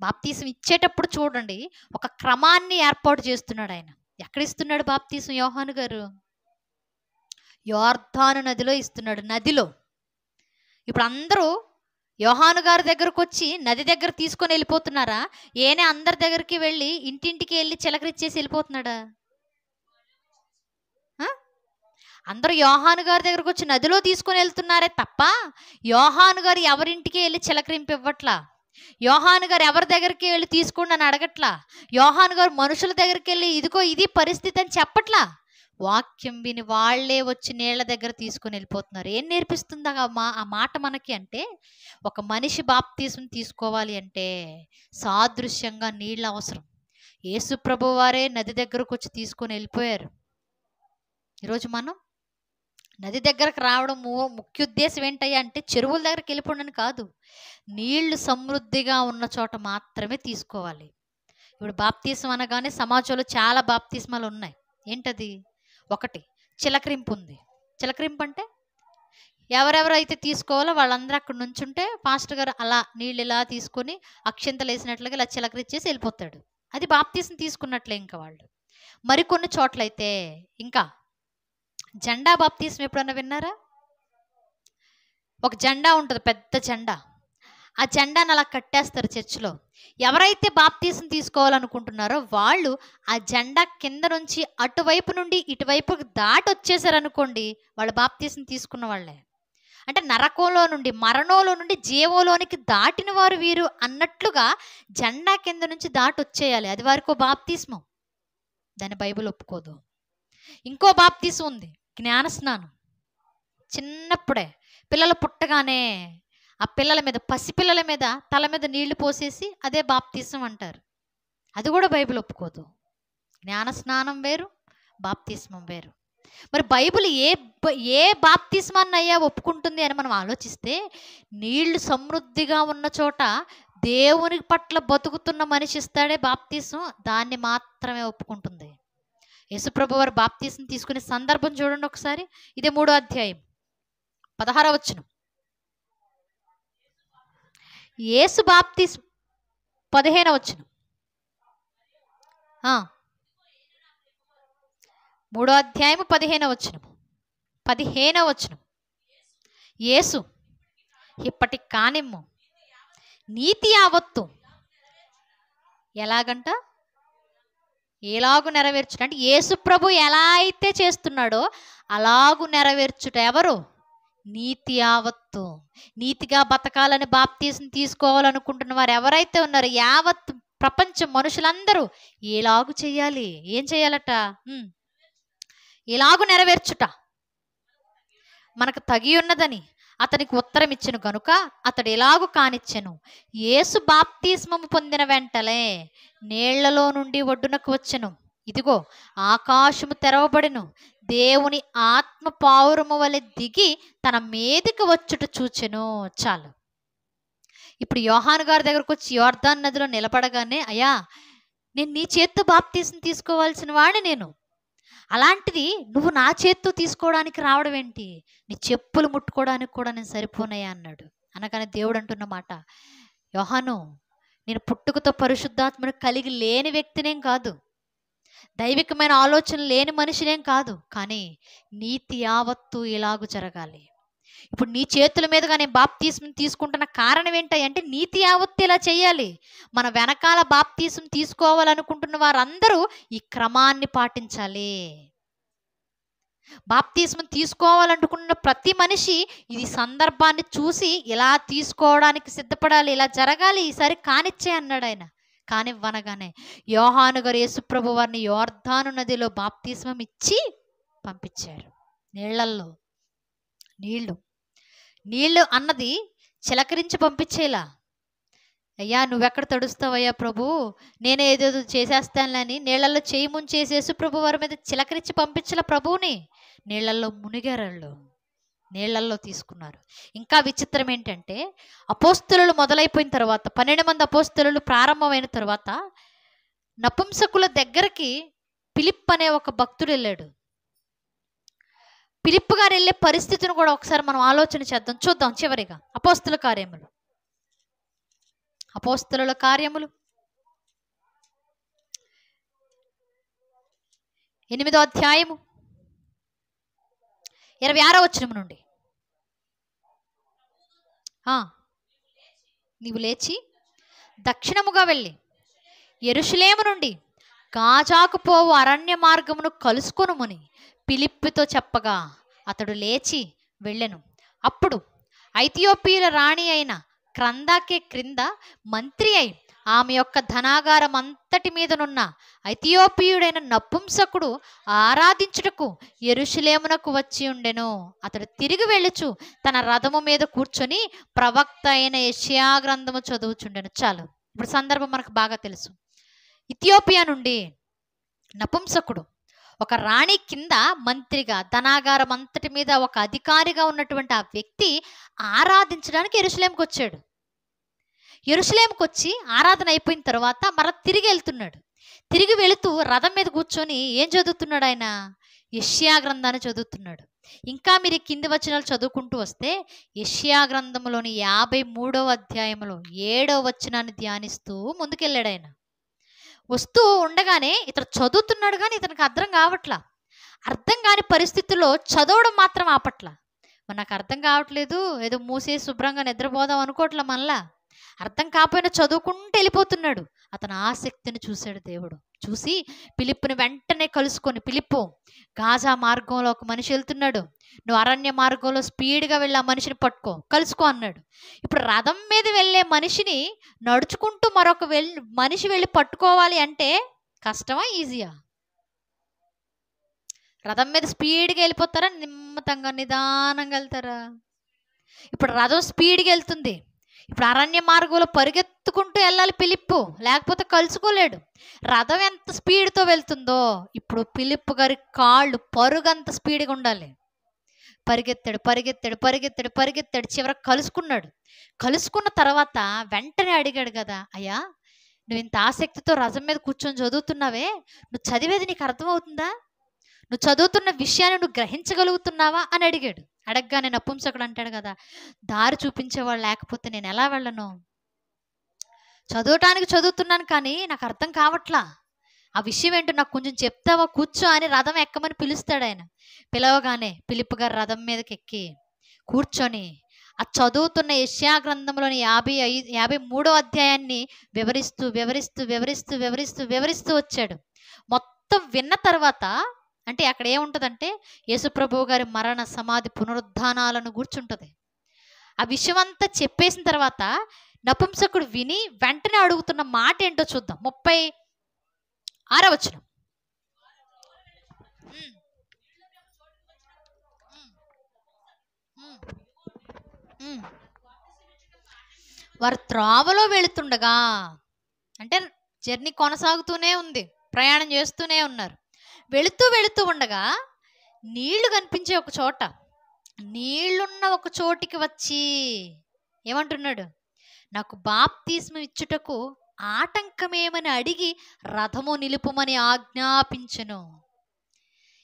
బాప్తీసం ఇచ్చేటప్పుడు చూడండి, ఒక క్రమాన్ని ఏర్పాటు చేస్తున్నాడు ఆయన. ఎక్కడ ఇస్తున్నాడు బాప్తీసం యోహాను గారు? యోర్దాను నదిలో ఇస్తున్నాడు. నదిలో. ఇప్పుడు అందరూ యోహాను గారి దగ్గరకు వచ్చి నది దగ్గర తీసుకొని వెళ్ళిపోతున్నారా? ఏనే అందరి దగ్గరికి వెళ్ళి ఇంటింటికి వెళ్ళి చిలకరిచ్చేసి వెళ్ళిపోతున్నాడా? అందరూ యోహాను గారి దగ్గరకు వచ్చి నదిలో తీసుకొని వెళ్తున్నారే తప్ప యోహాను గారు ఎవరింటికి వెళ్ళి చిలకరింపు ఇవ్వట్లా. యోహాను గారు ఎవరి దగ్గరికి వెళ్ళి తీసుకోండి అని అడగట్లా. యోహాను గారు మనుషుల దగ్గరికి వెళ్ళి ఇదిగో ఇది పరిస్థితి అని చెప్పట్లా. వాక్యం విని వాళ్లే వచ్చి నీళ్ల దగ్గర తీసుకొని వెళ్ళిపోతున్నారు. ఏం నేర్పిస్తుంది ఆ మాట మనకి అంటే, ఒక మనిషి బాప్తీసం తీసుకోవాలి అంటే సాదృశ్యంగా నీళ్ళు అవసరం. యేసు ప్రభు వారే నది దగ్గరకు వచ్చి తీసుకొని వెళ్ళిపోయారు. ఈరోజు మనం నది దగ్గరకు రావడం ముఖ్య ఉద్దేశం ఏంటయ్యా అంటే, చెరువుల దగ్గరికి వెళ్ళిపోవడం కాదు, నీళ్లు సమృద్ధిగా ఉన్న చోట మాత్రమే తీసుకోవాలి. ఇప్పుడు బాప్తీసం అనగానే సమాజంలో చాలా బాప్తీస్మాలు ఉన్నాయి. ఏంటది? ఒకటి చిలకరింపు ఉంది. చిలకరింపు అంటే ఎవరెవరైతే తీసుకోవాలో వాళ్ళందరూ అక్కడ నుంచుంటే పాస్టర్ గారు అలా నీళ్ళు ఇలా తీసుకొని అక్షింతలు వేసినట్లుగా ఇలా చిలకరిచ్చేసి వెళ్ళిపోతాడు. అది బాప్తీసం తీసుకున్నట్లే. ఇంకా వాళ్ళు మరికొన్ని చోట్లయితే ఇంకా జెండా బాప్తీసం ఎప్పుడన్నా విన్నారా? ఒక జెండా ఉంటుంది, పెద్ద జెండా. ఆ జెండాను అలా కట్టేస్తారు చర్చిలో. ఎవరైతే బాప్తీసం తీసుకోవాలనుకుంటున్నారో వాళ్ళు ఆ జెండా కింద నుంచి అటువైపు నుండి ఇటువైపుకి దాటి వచ్చేసారనుకోండి, వాళ్ళు బాప్తీసం తీసుకున్న వాళ్ళే. అంటే నరకంలో నుండి, మరణంలో నుండి జీవంలోనికి దాటిన వారు వీరు అన్నట్లుగా జెండా కింద నుంచి దాటి వచ్చేయాలి. అది వారికో బాప్తీస్మం. దాన్ని బైబిల్ ఒప్పుకోదు. ఇంకో బాప్తీసం ఉంది, జ్ఞానస్నానం. చిన్నప్పుడే పిల్లలు పుట్టగానే ఆ పిల్లల మీద, పసిపిల్లల మీద తల మీద నీళ్లు పోసేసి అదే బాప్తీసం అంటారు. అది కూడా బైబిల్ ఒప్పుకోదు. జ్ఞాన స్నానం వేరు, బాప్తిస్మం వేరు. మరి బైబిల్ ఏ బాప్తిస్మాన్ని అయ్యా ఒప్పుకుంటుంది అని మనం ఆలోచిస్తే, నీళ్లు సమృద్ధిగా ఉన్న చోట దేవుని పట్ల బతుకుతున్న మనిషి ఇస్తాడే బాప్తిసం, దాన్ని మాత్రమే ఒప్పుకుంటుంది. యేసుప్రభు వారు బాప్తిసం తీసుకునే సందర్భం చూడండి ఒకసారి. ఇదే 3వ అధ్యాయం 16వ వచనం. యేసు బాప్తిసం 15వ వచనం. 3వ అధ్యాయం 15వ వచనం. 15వ వచనం. యేసు ఇప్పటి కానిమ్ము నీతి యావత్తు ఎలాగంట, ఎలాగు నెరవేర్చుట అంటే యేసు ప్రభు ఎలా అయితే చేస్తున్నాడో అలాగు నెరవేర్చుట. ఎవరు? నీతి యావత్తు. నీతిగా బతకాలని బాప్తీసం తీసుకోవాలనుకుంటున్న వారు ఎవరైతే ఉన్నారో యావత్ ప్రపంచం మనుషులందరూ ఎలాగు చేయాలి? ఏం చేయాలట? ఎలాగు నెరవేర్చుట మనకు తగి ఉన్నదని అతనికి ఉత్తరం ఇచ్చెను గనుక అతడు ఎలాగు కానిచ్చెను. యేసు బాప్తిస్మము పొందిన వెంటనే నీళ్లలో నుండి ఒడ్డునకు వచ్చెను. ఇదిగో ఆకాశము తెరవబడెను. దేవుని ఆత్మ పావురము వలె దిగి తన మీదికి వచ్చుట చూచెను. చాలు. ఇప్పుడు యోహాను గారి దగ్గరకు వచ్చి యోర్దాను నదిలో నిలబడగానే, అయ్యా నేను నీ చేత్తో బాప్తీసం తీసుకోవాల్సిన వాడిని నేను, అలాంటిది నువ్వు నా చేత్తో తీసుకోవడానికి రావడం ఏంటి? నీ చెప్పులు ముట్టుకోవడానికి కూడా నేను సరిపోనయ్యా అన్నాడు. అనగానే దేవుడు అంటున్న మాట, యోహాను నేను పుట్టుకతో పరిశుద్ధాత్మను కలిగి లేని వ్యక్తినేం కాదు, దైవికమైన ఆలోచన లేని మనిషినేం కాదు, కానీ నీతి యావత్తు ఇలాగు జరగాలి. ఇప్పుడు నీ చేతుల మీదుగా నేను బాప్తీసం తీసుకుంటున్న కారణం ఏంటంటే నీతి యావత్తు ఇలా చేయాలి. మన వెనకాల బాప్తీసం తీసుకోవాలనుకుంటున్న వారందరూ ఈ క్రమాన్ని పాటించాలి. బాప్తీసం తీసుకోవాలనుకున్న ప్రతి మనిషి ఇది సందర్భాన్ని చూసి ఇలా తీసుకోవడానికి సిద్ధపడాలి, ఇలా జరగాలి, ఈసారి కానిచ్చే అన్నాడు ఆయన. కానివ్వనగానే యోహాను గారు యేసుప్రభు వారిని యోర్దాను నదిలో బాప్తీసం ఇచ్చి పంపించారు. నీళ్లల్లో నీళ్ళు అన్నది చిలకరించి పంపించేలా, అయ్యా నువ్వెక్కడ తడుస్తావయ్యా ప్రభు, నేనే ఏదేదో చేసేస్తానులని నీళ్లలో చేయి ముంచేసేసి ప్రభు వారి మీద చిలకరించి పంపించాల ప్రభువుని. నీళ్లలో మునిగారు, నీళ్లలో తీసుకున్నారు. ఇంకా విచిత్రం ఏంటంటే, అపోస్తలులు మొదలైపోయిన తర్వాత 12 మంది అపోస్తలులు ప్రారంభమైన తర్వాత నపుంసకుల దగ్గరికి ఫిలిప్ అనే ఒక భక్తుడు వెళ్ళాడు. ఫిలిప్ గారు వెళ్ళే పరిస్థితిని కూడా ఒకసారి మనం ఆలోచన చేద్దాం, చూద్దాం. చివరిగా అపోస్తలుల కార్యములు 8వ అధ్యాయము 26వ వచనం నుండి. నీవు లేచి దక్షిణముగా వెళ్ళి యెరూషలేము నుండి గాజాకు పోవు అరణ్య మార్గమును కలుసుకొనుమని ఫిలిప్పుతో చెప్పగా అతడు లేచి వెళ్ళెను. అప్పుడు ఐథియోపియుల రాణి అయిన క్రందాకే క్రింద మంత్రి అయి ఆమె యొక్క ధనాగారం అంతటి మీదనున్న ఐథియోపియుడైన నపుంసకుడు ఆరాధించుటకు యెరూషలేమునకు వచ్చి ఉండెను. అతడు తిరిగి వెళ్ళుచు తన రథము మీద కూర్చొని ప్రవక్త అయిన యెషయా గ్రంథము చదువుచుండెను. చాలు. ఇప్పుడు సందర్భం మనకు బాగా తెలుసు. ఇథియోపియా నుండి నపుంసకుడు ఒక రాణి కింద మంత్రిగా, ధనాగారం అంతటి మీద ఒక అధికారిగా ఉన్నటువంటి ఆ వ్యక్తి ఆరాధించడానికి యెరూషలేముకి వచ్చాడు. యెరూషలేముకి వచ్చి ఆరాధన అయిపోయిన తర్వాత తిరిగి వెళ్తున్నాడు. తిరిగి వెళుతూ రథం మీద కూర్చొని ఏం చదువుతున్నాడు? ఆయన యెషయా గ్రంథాన్ని చదువుతున్నాడు. ఇంకా మీరు కింది వచనాలు చదువుకుంటూ వస్తే యెషయా గ్రంథంలోని 53వ అధ్యాయంలో 7వ వచనాన్ని ధ్యానిస్తూ ముందుకెళ్ళాడు. ఆయన వస్తూ ఉండగానే ఇతను చదువుతున్నాడు, కానీ ఇతనికి అర్థం కావట్లా. అర్థం కాని పరిస్థితుల్లో చదవడం మాత్రం ఆపట్ల. నాకు అర్థం కావట్లేదు, ఏదో మూసేసి శుభ్రంగా నిద్రపోదాం అనుకోవట్లా. మళ్ళా అర్థం కాకపోయినా చదువుకుంటూ వెళ్ళిపోతున్నాడు. అతను ఆసక్తిని చూశాడు దేవుడు. చూసి ఫిలిప్పుని వెంటనే కలుసుకొని, ఫిలిప్పు గాజా మార్గంలో ఒక మనిషి వెళ్తున్నాడు, నువ్వు అరణ్య మార్గంలో స్పీడ్గా వెళ్ళి ఆ మనిషిని పట్టుకో, కలుసుకో అన్నాడు. ఇప్పుడు రథం మీద వెళ్ళే మనిషిని నడుచుకుంటూ మరొక మనిషి వెళ్ళి పట్టుకోవాలి అంటే కష్టమా ఈజీయా? రథం మీద స్పీడ్గా వెళ్ళిపోతారా, నిమ్మతంగా నిదానంగా వెళ్తారా? ఇప్పుడు రథం స్పీడ్గా వెళ్తుంది. ఇప్పుడు అరణ్య మార్గంలో పరిగెత్తుకుంటూ వెళ్ళాలి ఫిలిప్పు, లేకపోతే కలుసుకోలేడు. రథం ఎంత స్పీడ్తో వెళ్తుందో ఇప్పుడు ఫిలిప్పు గారి కాళ్ళు పరుగంత స్పీడ్గా ఉండాలి. పరిగెత్తాడు పరిగెత్తాడు పరిగెత్తాడు పరిగెత్తాడు, చివరికి కలుసుకున్నాడు. కలుసుకున్న తర్వాత వెంటనే అడిగాడు కదా, అయ్యా నువ్వు ఇంత ఆసక్తితో రథం మీద కూర్చొని చదువుతున్నావే, నువ్వు చదివేది నీకు అర్థమవుతుందా? నువ్వు చదువుతున్న విషయాన్ని నువ్వు గ్రహించగలుగుతున్నావా అని అడిగాడు. అడగగానే నపుంసకుడు అంటాడు కదా, దారి చూపించేవాళ్ళు లేకపోతే నేను ఎలా వెళ్ళను? చదవటానికి చదువుతున్నాను కానీ నాకు అర్థం కావట్లా, ఆ విషయం ఏంటో నాకు కొంచెం చెప్తావా, కూర్చో అని రథం ఎక్కమని పిలుస్తాడు ఆయన. పిలవగానే ఫిలిప్పు గారు రథం మీదకి ఎక్కి కూర్చొని ఆ చదువుతున్న యెషయా గ్రంథంలోని 53వ అధ్యాయాన్ని వివరిస్తూ వివరిస్తూ వివరిస్తూ వివరిస్తూ వివరిస్తూ వచ్చాడు. మొత్తం విన్న తర్వాత, అంటే అక్కడ ఏముంటుందంటే యేసుప్రభువు గారి మరణ సమాధి పునరుద్ధానాలను కూర్చుంటుంది. ఆ విషయం అంతా చెప్పేసిన తర్వాత నపుంసకుడు విని వెంటనే అడుగుతున్న మాట ఏంటో చూద్దాం. 36వ వచనం. వారు త్రోవలో వెళుతుండగా, అంటే జర్నీ కొనసాగుతూనే ఉంది, ప్రయాణం చేస్తూనే ఉన్నారు. వెళుతూ వెళుతూ ఉండగా నీళ్లు కనిపించే ఒక చోట, నీళ్లున్న ఒక చోటికి వచ్చి ఏమంటున్నాడు, నాకు బాప్తిస్మం ఇచ్చుటకు ఆటంకమేమని అడిగి రథము నిలుపుమని ఆజ్ఞాపించెను.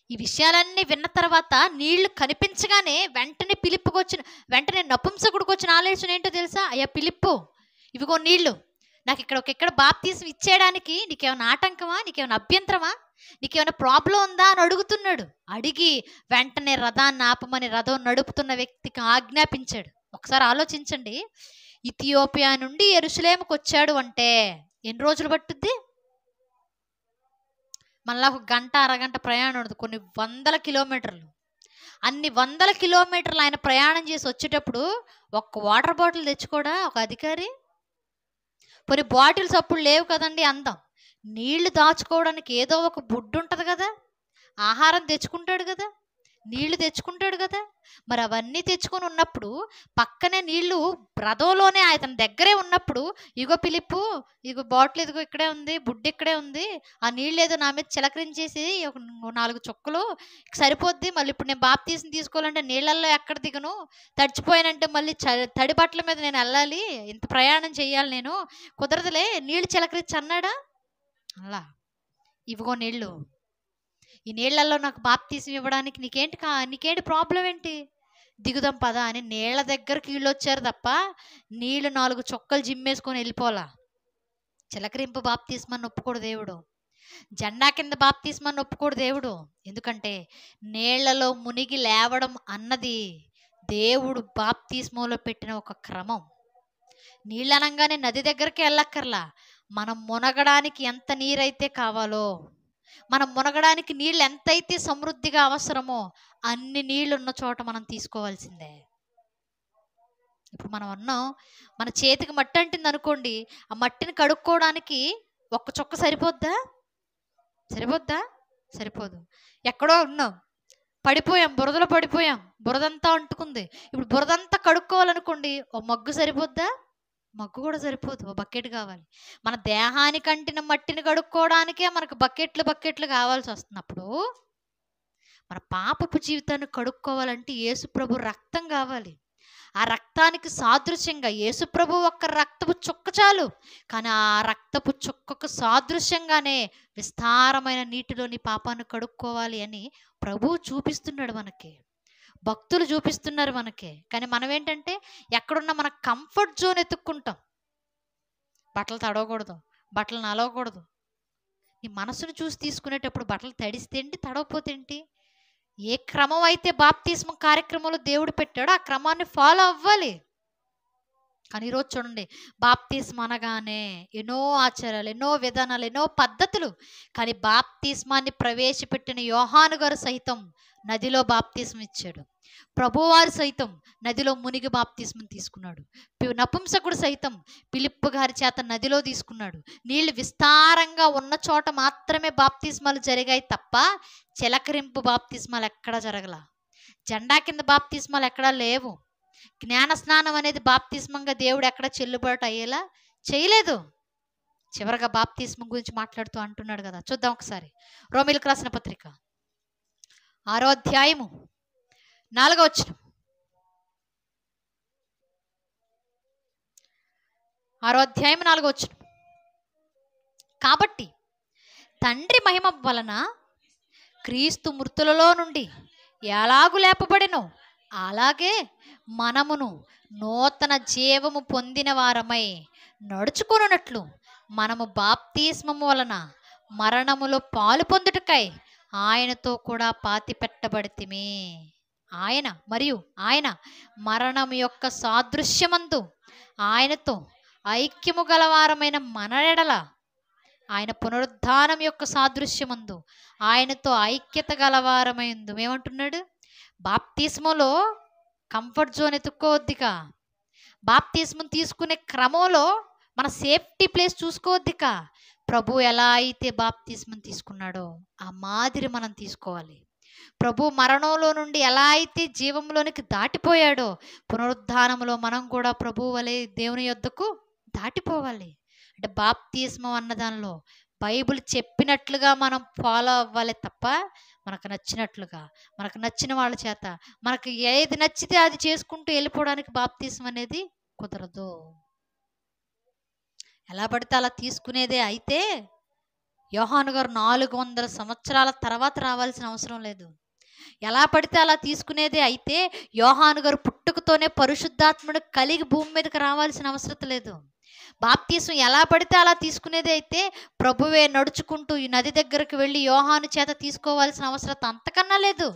ఈ విషయాలన్నీ విన్న తర్వాత నీళ్లు కనిపించగానే వెంటనే పిలిప్పుకు వచ్చిన వెంటనే నపుంసకుడికి వచ్చిన ఆలోచన ఏంటో తెలుసా? అయ్యా పిలిప్పు, ఇవిగో నీళ్లు, నాకు ఇక్కడ బాప్తిస్మం ఇచ్చేయడానికి నీకేమైనా ఆటంకమా, నీకేమైనా అభ్యంతరమా, నీకేమైనా ప్రాబ్లం ఉందా అని అడుగుతున్నాడు. అడిగి వెంటనే రథాన్ని ఆపమని రథం నడుపుతున్న వ్యక్తికి ఆజ్ఞాపించాడు. ఒకసారి ఆలోచించండి, ఇథియోపియా నుండి యెరూషలేముకు వచ్చాడు అంటే ఎన్ని రోజులు పట్టుద్ది? మళ్ళా ఒక గంట అరగంట ప్రయాణం ఉండదు, కొన్ని వందల కిలోమీటర్లు. అన్ని వందల కిలోమీటర్లు ఆయన ప్రయాణం చేసి వచ్చేటప్పుడు ఒక్క వాటర్ బాటిల్ తెచ్చుకోడా ఒక అధికారి? కొన్ని బాటిల్స్ అప్పుడు లేవు కదండి, అందం. నీళ్లు దాచుకోవడానికి ఏదో ఒక బుడ్డు ఉంటుంది కదా, ఆహారం తెచ్చుకుంటాడు కదా, నీళ్లు తెచ్చుకుంటాడు కదా. మరి అవన్నీ తెచ్చుకొని ఉన్నప్పుడు పక్కనే నీళ్లు రథంలోనే ఆయన దగ్గరే ఉన్నప్పుడు, ఇగో పిలిప్పు, ఇగో బాటిల్ ఇదిగో ఇక్కడే ఉంది, బుడ్డి ఇక్కడే ఉంది, ఆ నీళ్ళు ఏదో నా మీద చిలకరించేసి ఒక 4 చుక్కలు సరిపోద్ది, మళ్ళీ ఇప్పుడు నేను బాప్తీసం తీసుకోవాలంటే నీళ్ళల్లో ఎక్కడ దిగను, తడిచిపోయానంటే మళ్ళీ తడి బట్టల మీద నేను వెళ్ళాలి, ఇంత ప్రయాణం చేయాలి, నేను కుదరదులే, నీళ్ళు చిలకరించి అన్నాడా? అలా ఇవిగో నీళ్ళు, ఈ నీళ్లలో నాకు బాప్తీసం ఇవ్వడానికి నీకేంటి ప్రాబ్లం ఏంటి, దిగుదాం పదా అని నీళ్ల దగ్గరికి వీళ్ళు వచ్చారు తప్ప నీళ్లు 4 చొక్కలు జిమ్మేసుకొని వెళ్ళిపోలా. చిలకరింపు బాప్తీస్మాన్ని ఒప్పుకోడు దేవుడు, జెండా కింద బాప్తీస్మాన్ని ఒప్పుకోడు దేవుడు. ఎందుకంటే నీళ్లలో మునిగి లేవడం అన్నది దేవుడు బాప్తీస్మంలో పెట్టిన ఒక క్రమం. నీళ్ళు అనగానే నది దగ్గరికి వెళ్ళక్కర్లా, మనం మునగడానికి ఎంత నీరైతే కావాలో, మనం మునగడానికి నీళ్ళు ఎంతైతే సమృద్ధిగా అవసరమో అన్ని నీళ్ళు ఉన్న చోట మనం తీసుకోవాల్సిందే. ఇప్పుడు మనం అన్నాం, మన చేతికి మట్టి అంటింది అనుకోండి, ఆ మట్టిని కడుక్కోవడానికి ఒక్క చొక్క సరిపోద్దా? సరిపోదు. ఎక్కడో ఉన్నాం, పడిపోయాం, బురదలో పడిపోయాం, బురదంతా అంటుకుంది. ఇప్పుడు బురదంతా కడుక్కోవాలనుకోండి, ఓ మగ్గు సరిపోద్దా? మగ్గు కూడా సరిపోదు, ఓ బకెట్ కావాలి. మన దేహానికి అంటిన మట్టిని కడుక్కోవడానికే మనకు బకెట్లు కావాల్సి వస్తున్నప్పుడు, మన పాపపు జీవితాన్ని కడుక్కోవాలంటే యేసుప్రభు రక్తం కావాలి. ఆ రక్తానికి సాదృశ్యంగా యేసుప్రభు ఒక్క రక్తపు చుక్క చాలు, కానీ ఆ రక్తపు చుక్కకు సాదృశ్యంగానే విస్తారమైన నీటిలోని పాపాన్ని కడుక్కోవాలి అని ప్రభువు చూపిస్తున్నాడు మనకి, భక్తులు చూపిస్తున్నారు మనకి. కానీ మనం ఏంటంటే ఎక్కడున్నా మన కంఫర్ట్ జోన్ ఎత్తుక్కుంటాం. బట్టలు తడవకూడదు, బట్టలు నలవకూడదు. నీ మనసును చూసి తీసుకునేటప్పుడు బట్టలు తడిస్తే ఏంటి, తడవపోతే ఏంటి? ఏ క్రమం అయితే బాప్తిస్మం కార్యక్రమంలో దేవుడు పెట్టాడో ఆ క్రమాన్ని ఫాలో అవ్వాలి. కానీ ఈరోజు చూడండి, బాప్తిస్మ అనగానే ఎన్నో ఆచారాలు, ఎన్నో విధానాలు, ఎన్నో పద్ధతులు. కానీ బాప్తిస్మాన్ని ప్రవేశపెట్టిన యోహాను గారు సైతం నదిలో బాప్తిస్మ ఇచ్చాడు. ప్రభువారు సైతం నదిలో మునిగి బాప్తిస్మం తీసుకున్నాడు. నపుంసకుడు సైతం పిలిప్పు గారి చేత నదిలో తీసుకున్నాడు. నీళ్లు విస్తారంగా ఉన్న చోట మాత్రమే బాప్తిస్మాలు జరిగాయి తప్ప చిలకరింపు బాప్తిస్మాలు ఎక్కడా జరగల. జెండా కింద బాప్తిస్మాలు ఎక్కడా లేవు. జ్ఞాన స్నానం అనేది బాప్తిస్మంగా దేవుడు ఎక్కడ చెల్లుబాటు అయ్యేలా చేయలేదు. చివరగా బాప్తిస్మం గురించి మాట్లాడుతూ అంటున్నాడు కదా, చూద్దాం ఒకసారి. రోమీయులకు రాసిన పత్రిక 6వ అధ్యాయము 4వ వచనం. 6వ అధ్యాయం 4వ వచనం. కాబట్టి తండ్రి మహిమ వలన క్రీస్తు మృతులలో నుండి ఎలాగు లేపబడినో అలాగే మనమును నూతన జీవము పొందిన వారమై నడుచుకొనున్నట్లు మనము బాప్తిస్మము వలన మరణములో పాలు పొందుటకై ఆయనతో కూడా పాతి పెట్టబడితిమి. ఆయన మరణం యొక్క సాదృశ్యమందు ఆయనతో ఐక్యము గలవారమైన మన ఎడల, ఆయన పునరుద్ధానం యొక్క సాదృశ్యమందు ఆయనతో ఐక్యత గలవారమైందు. ఏమంటున్నాడు? బాప్తిస్మలో కంఫర్ట్ జోన్ ఎత్తుక్కోవద్దిక. బాప్తిస్మం తీసుకునే క్రమంలో మన సేఫ్టీ ప్లేస్ చూసుకోవద్దిక. ప్రభు ఎలా అయితే బాప్తిస్మం తీసుకున్నాడో ఆ మాదిరి మనం తీసుకోవాలి. ప్రభు మరణంలో నుండి ఎలా అయితే జీవంలోనికి దాటిపోయాడో పునరుద్ధానంలో మనం కూడా ప్రభు వలె దేవుని యొద్దకు దాటిపోవాలి. అంటే బాప్తిస్మం అన్న దానిలో బైబిల్ చెప్పినట్లుగా మనం ఫాలో అవ్వాలి తప్ప మనకు నచ్చినట్లుగా, మనకు నచ్చిన వాళ్ళ చేత మనకు ఏది నచ్చితే అది చేసుకుంటూ వెళ్ళిపోవడానికి బాప్తిస్మం అనేది కుదరదు. ఎలా పడితే అలా తీసుకునేదే అయితే యోహాను గారు 400 సంవత్సరాల తర్వాత రావాల్సిన అవసరం లేదు. ఎలా పడితే అలా తీసుకునేదే అయితే యోహాను గారు పుట్టుకతోనే పరిశుద్ధాత్ముడు కలిగి భూమి మీదకి రావాల్సిన అవసరం లేదు. బాప్తిస్మం ఎలా పడితే అలా తీసుకునేది అయితే ప్రభువే నడుచుకుంటూ ఈ నది దగ్గరకు వెళ్ళి యోహాను చేత తీసుకోవాల్సిన అవసరం అంతకన్నా లేదు.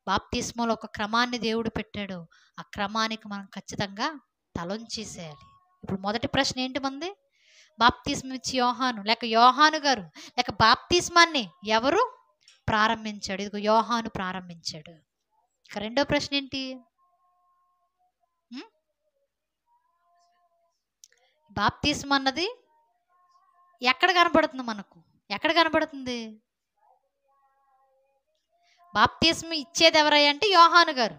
బాప్తిస్మంలో ఒక క్రమాన్ని దేవుడు పెట్టాడు. ఆ క్రమానికి మనం ఖచ్చితంగా తలొంచేసేయాలి. ఇప్పుడు మొదటి ప్రశ్న ఏంటి మంది? బాప్తిస్మం ఇచ్చి యోహాను లేక యోహాను గారు లేక బాప్తిస్మాన్ని ఎవరు ప్రారంభించాడు? ఇదిగో యోహాను ప్రారంభించాడు. ఇక రెండో ప్రశ్న ఏంటి? బాప్తిస్మం అన్నది ఎక్కడ కనబడుతుంది? మనకు ఎక్కడ కనబడుతుంది? బాప్తిస్మం ఇచ్చేది ఎవరయ్యా అంటే యోహాను గారు.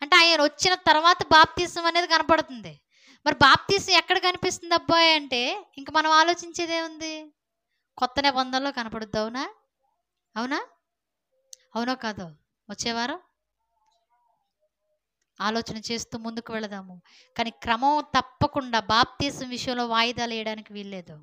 అంటే ఆయన వచ్చిన తర్వాత బాప్తిస్మం అనేది కనపడుతుంది. మరి బాప్తిస్మం ఎక్కడ కనిపిస్తుంది అబ్బాయి అంటే ఇంక మనం ఆలోచించేదే ఉంది, కొత్త నిబంధనలో కనపడుద్ది. అవునా? అవునా? అవునో కాదో వచ్చేవారం ఆలోచన చేస్తూ ముందుకు వెళదాము. కానీ క్రమం తప్పకుండా బాప్తిస్మం విషయంలో వాయిదాలు వేయడానికి వీల్లేదు.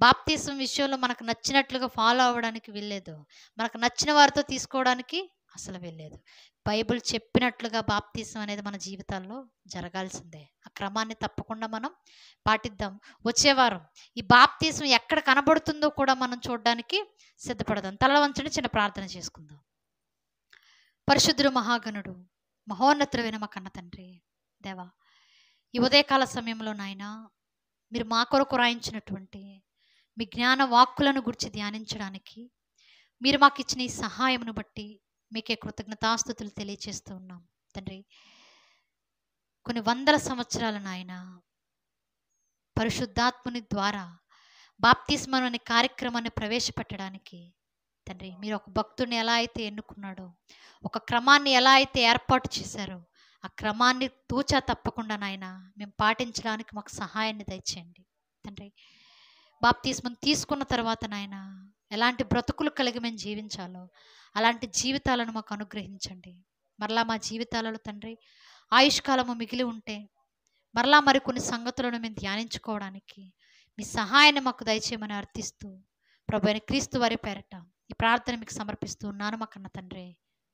బాప్తిస్మం విషయంలో మనకు నచ్చినట్లుగా ఫాలో అవ్వడానికి వీల్లేదు. మనకు నచ్చిన వారితో తీసుకోవడానికి అసలు వీల్లేదు. బైబిల్ చెప్పినట్లుగా బాప్తిస్మం అనేది మన జీవితాల్లో జరగాల్సిందే. ఆ క్రమాన్ని తప్పకుండా మనం పాటిద్దాం. వచ్చే వారం ఈ బాప్తిస్మం ఎక్కడ కనబడుతుందో కూడా మనం చూడడానికి సిద్ధపడదాం. తల వంచండి, చిన్న ప్రార్థన చేసుకుందాం. పరిశుద్ధుడు, మహాగణుడు, మహోన్నతుడైన మా కన్న తండ్రి దేవా, ఈ ఉదయకాల సమయంలో నాయన మీరు మా కొరకు రాయించినటువంటి మీ జ్ఞాన వాక్కులను గురించి ధ్యానించడానికి మీరు మాకు ఇచ్చిన ఈ సహాయమును బట్టి మీకే కృతజ్ఞతాస్తుతులు తెలియచేస్తూ ఉన్నాం తండ్రి. కొన్ని వందల సంవత్సరాల నాయన పరిశుద్ధాత్ముని ద్వారా బాప్తిస్మం అనే కార్యక్రమాన్ని ప్రవేశపెట్టడానికి తండ్రి మీరు ఒక భక్తుడిని ఎలా అయితే ఎన్నుకున్నాడో, ఒక క్రమాన్ని ఎలా అయితే ఏర్పాటు చేశారో ఆ క్రమాన్ని తూచా తప్పకుండా నాయన మేము పాటించడానికి మాకు సహాయాన్ని దయచేయండి తండ్రి. బాప్తిస్మం తీసుకున్న తర్వాత నాయన ఎలాంటి బ్రతుకులు కలిగి మేము జీవించాలో అలాంటి జీవితాలను మాకు అనుగ్రహించండి. మరలా మా జీవితాలలో తండ్రి ఆయుష్కాలము మిగిలి ఉంటే మరలా మరికొన్ని సంగతులను మేము ధ్యానించుకోవడానికి మీ సహాయాన్ని మాకు దయచేయమని అర్థిస్తూ ప్రభువైన క్రీస్తు వారి పేరట ఈ ప్రార్థన మీకు సమర్పిస్తూ ఉన్నాను మా కన్న తండ్రి.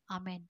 ఆమెన్.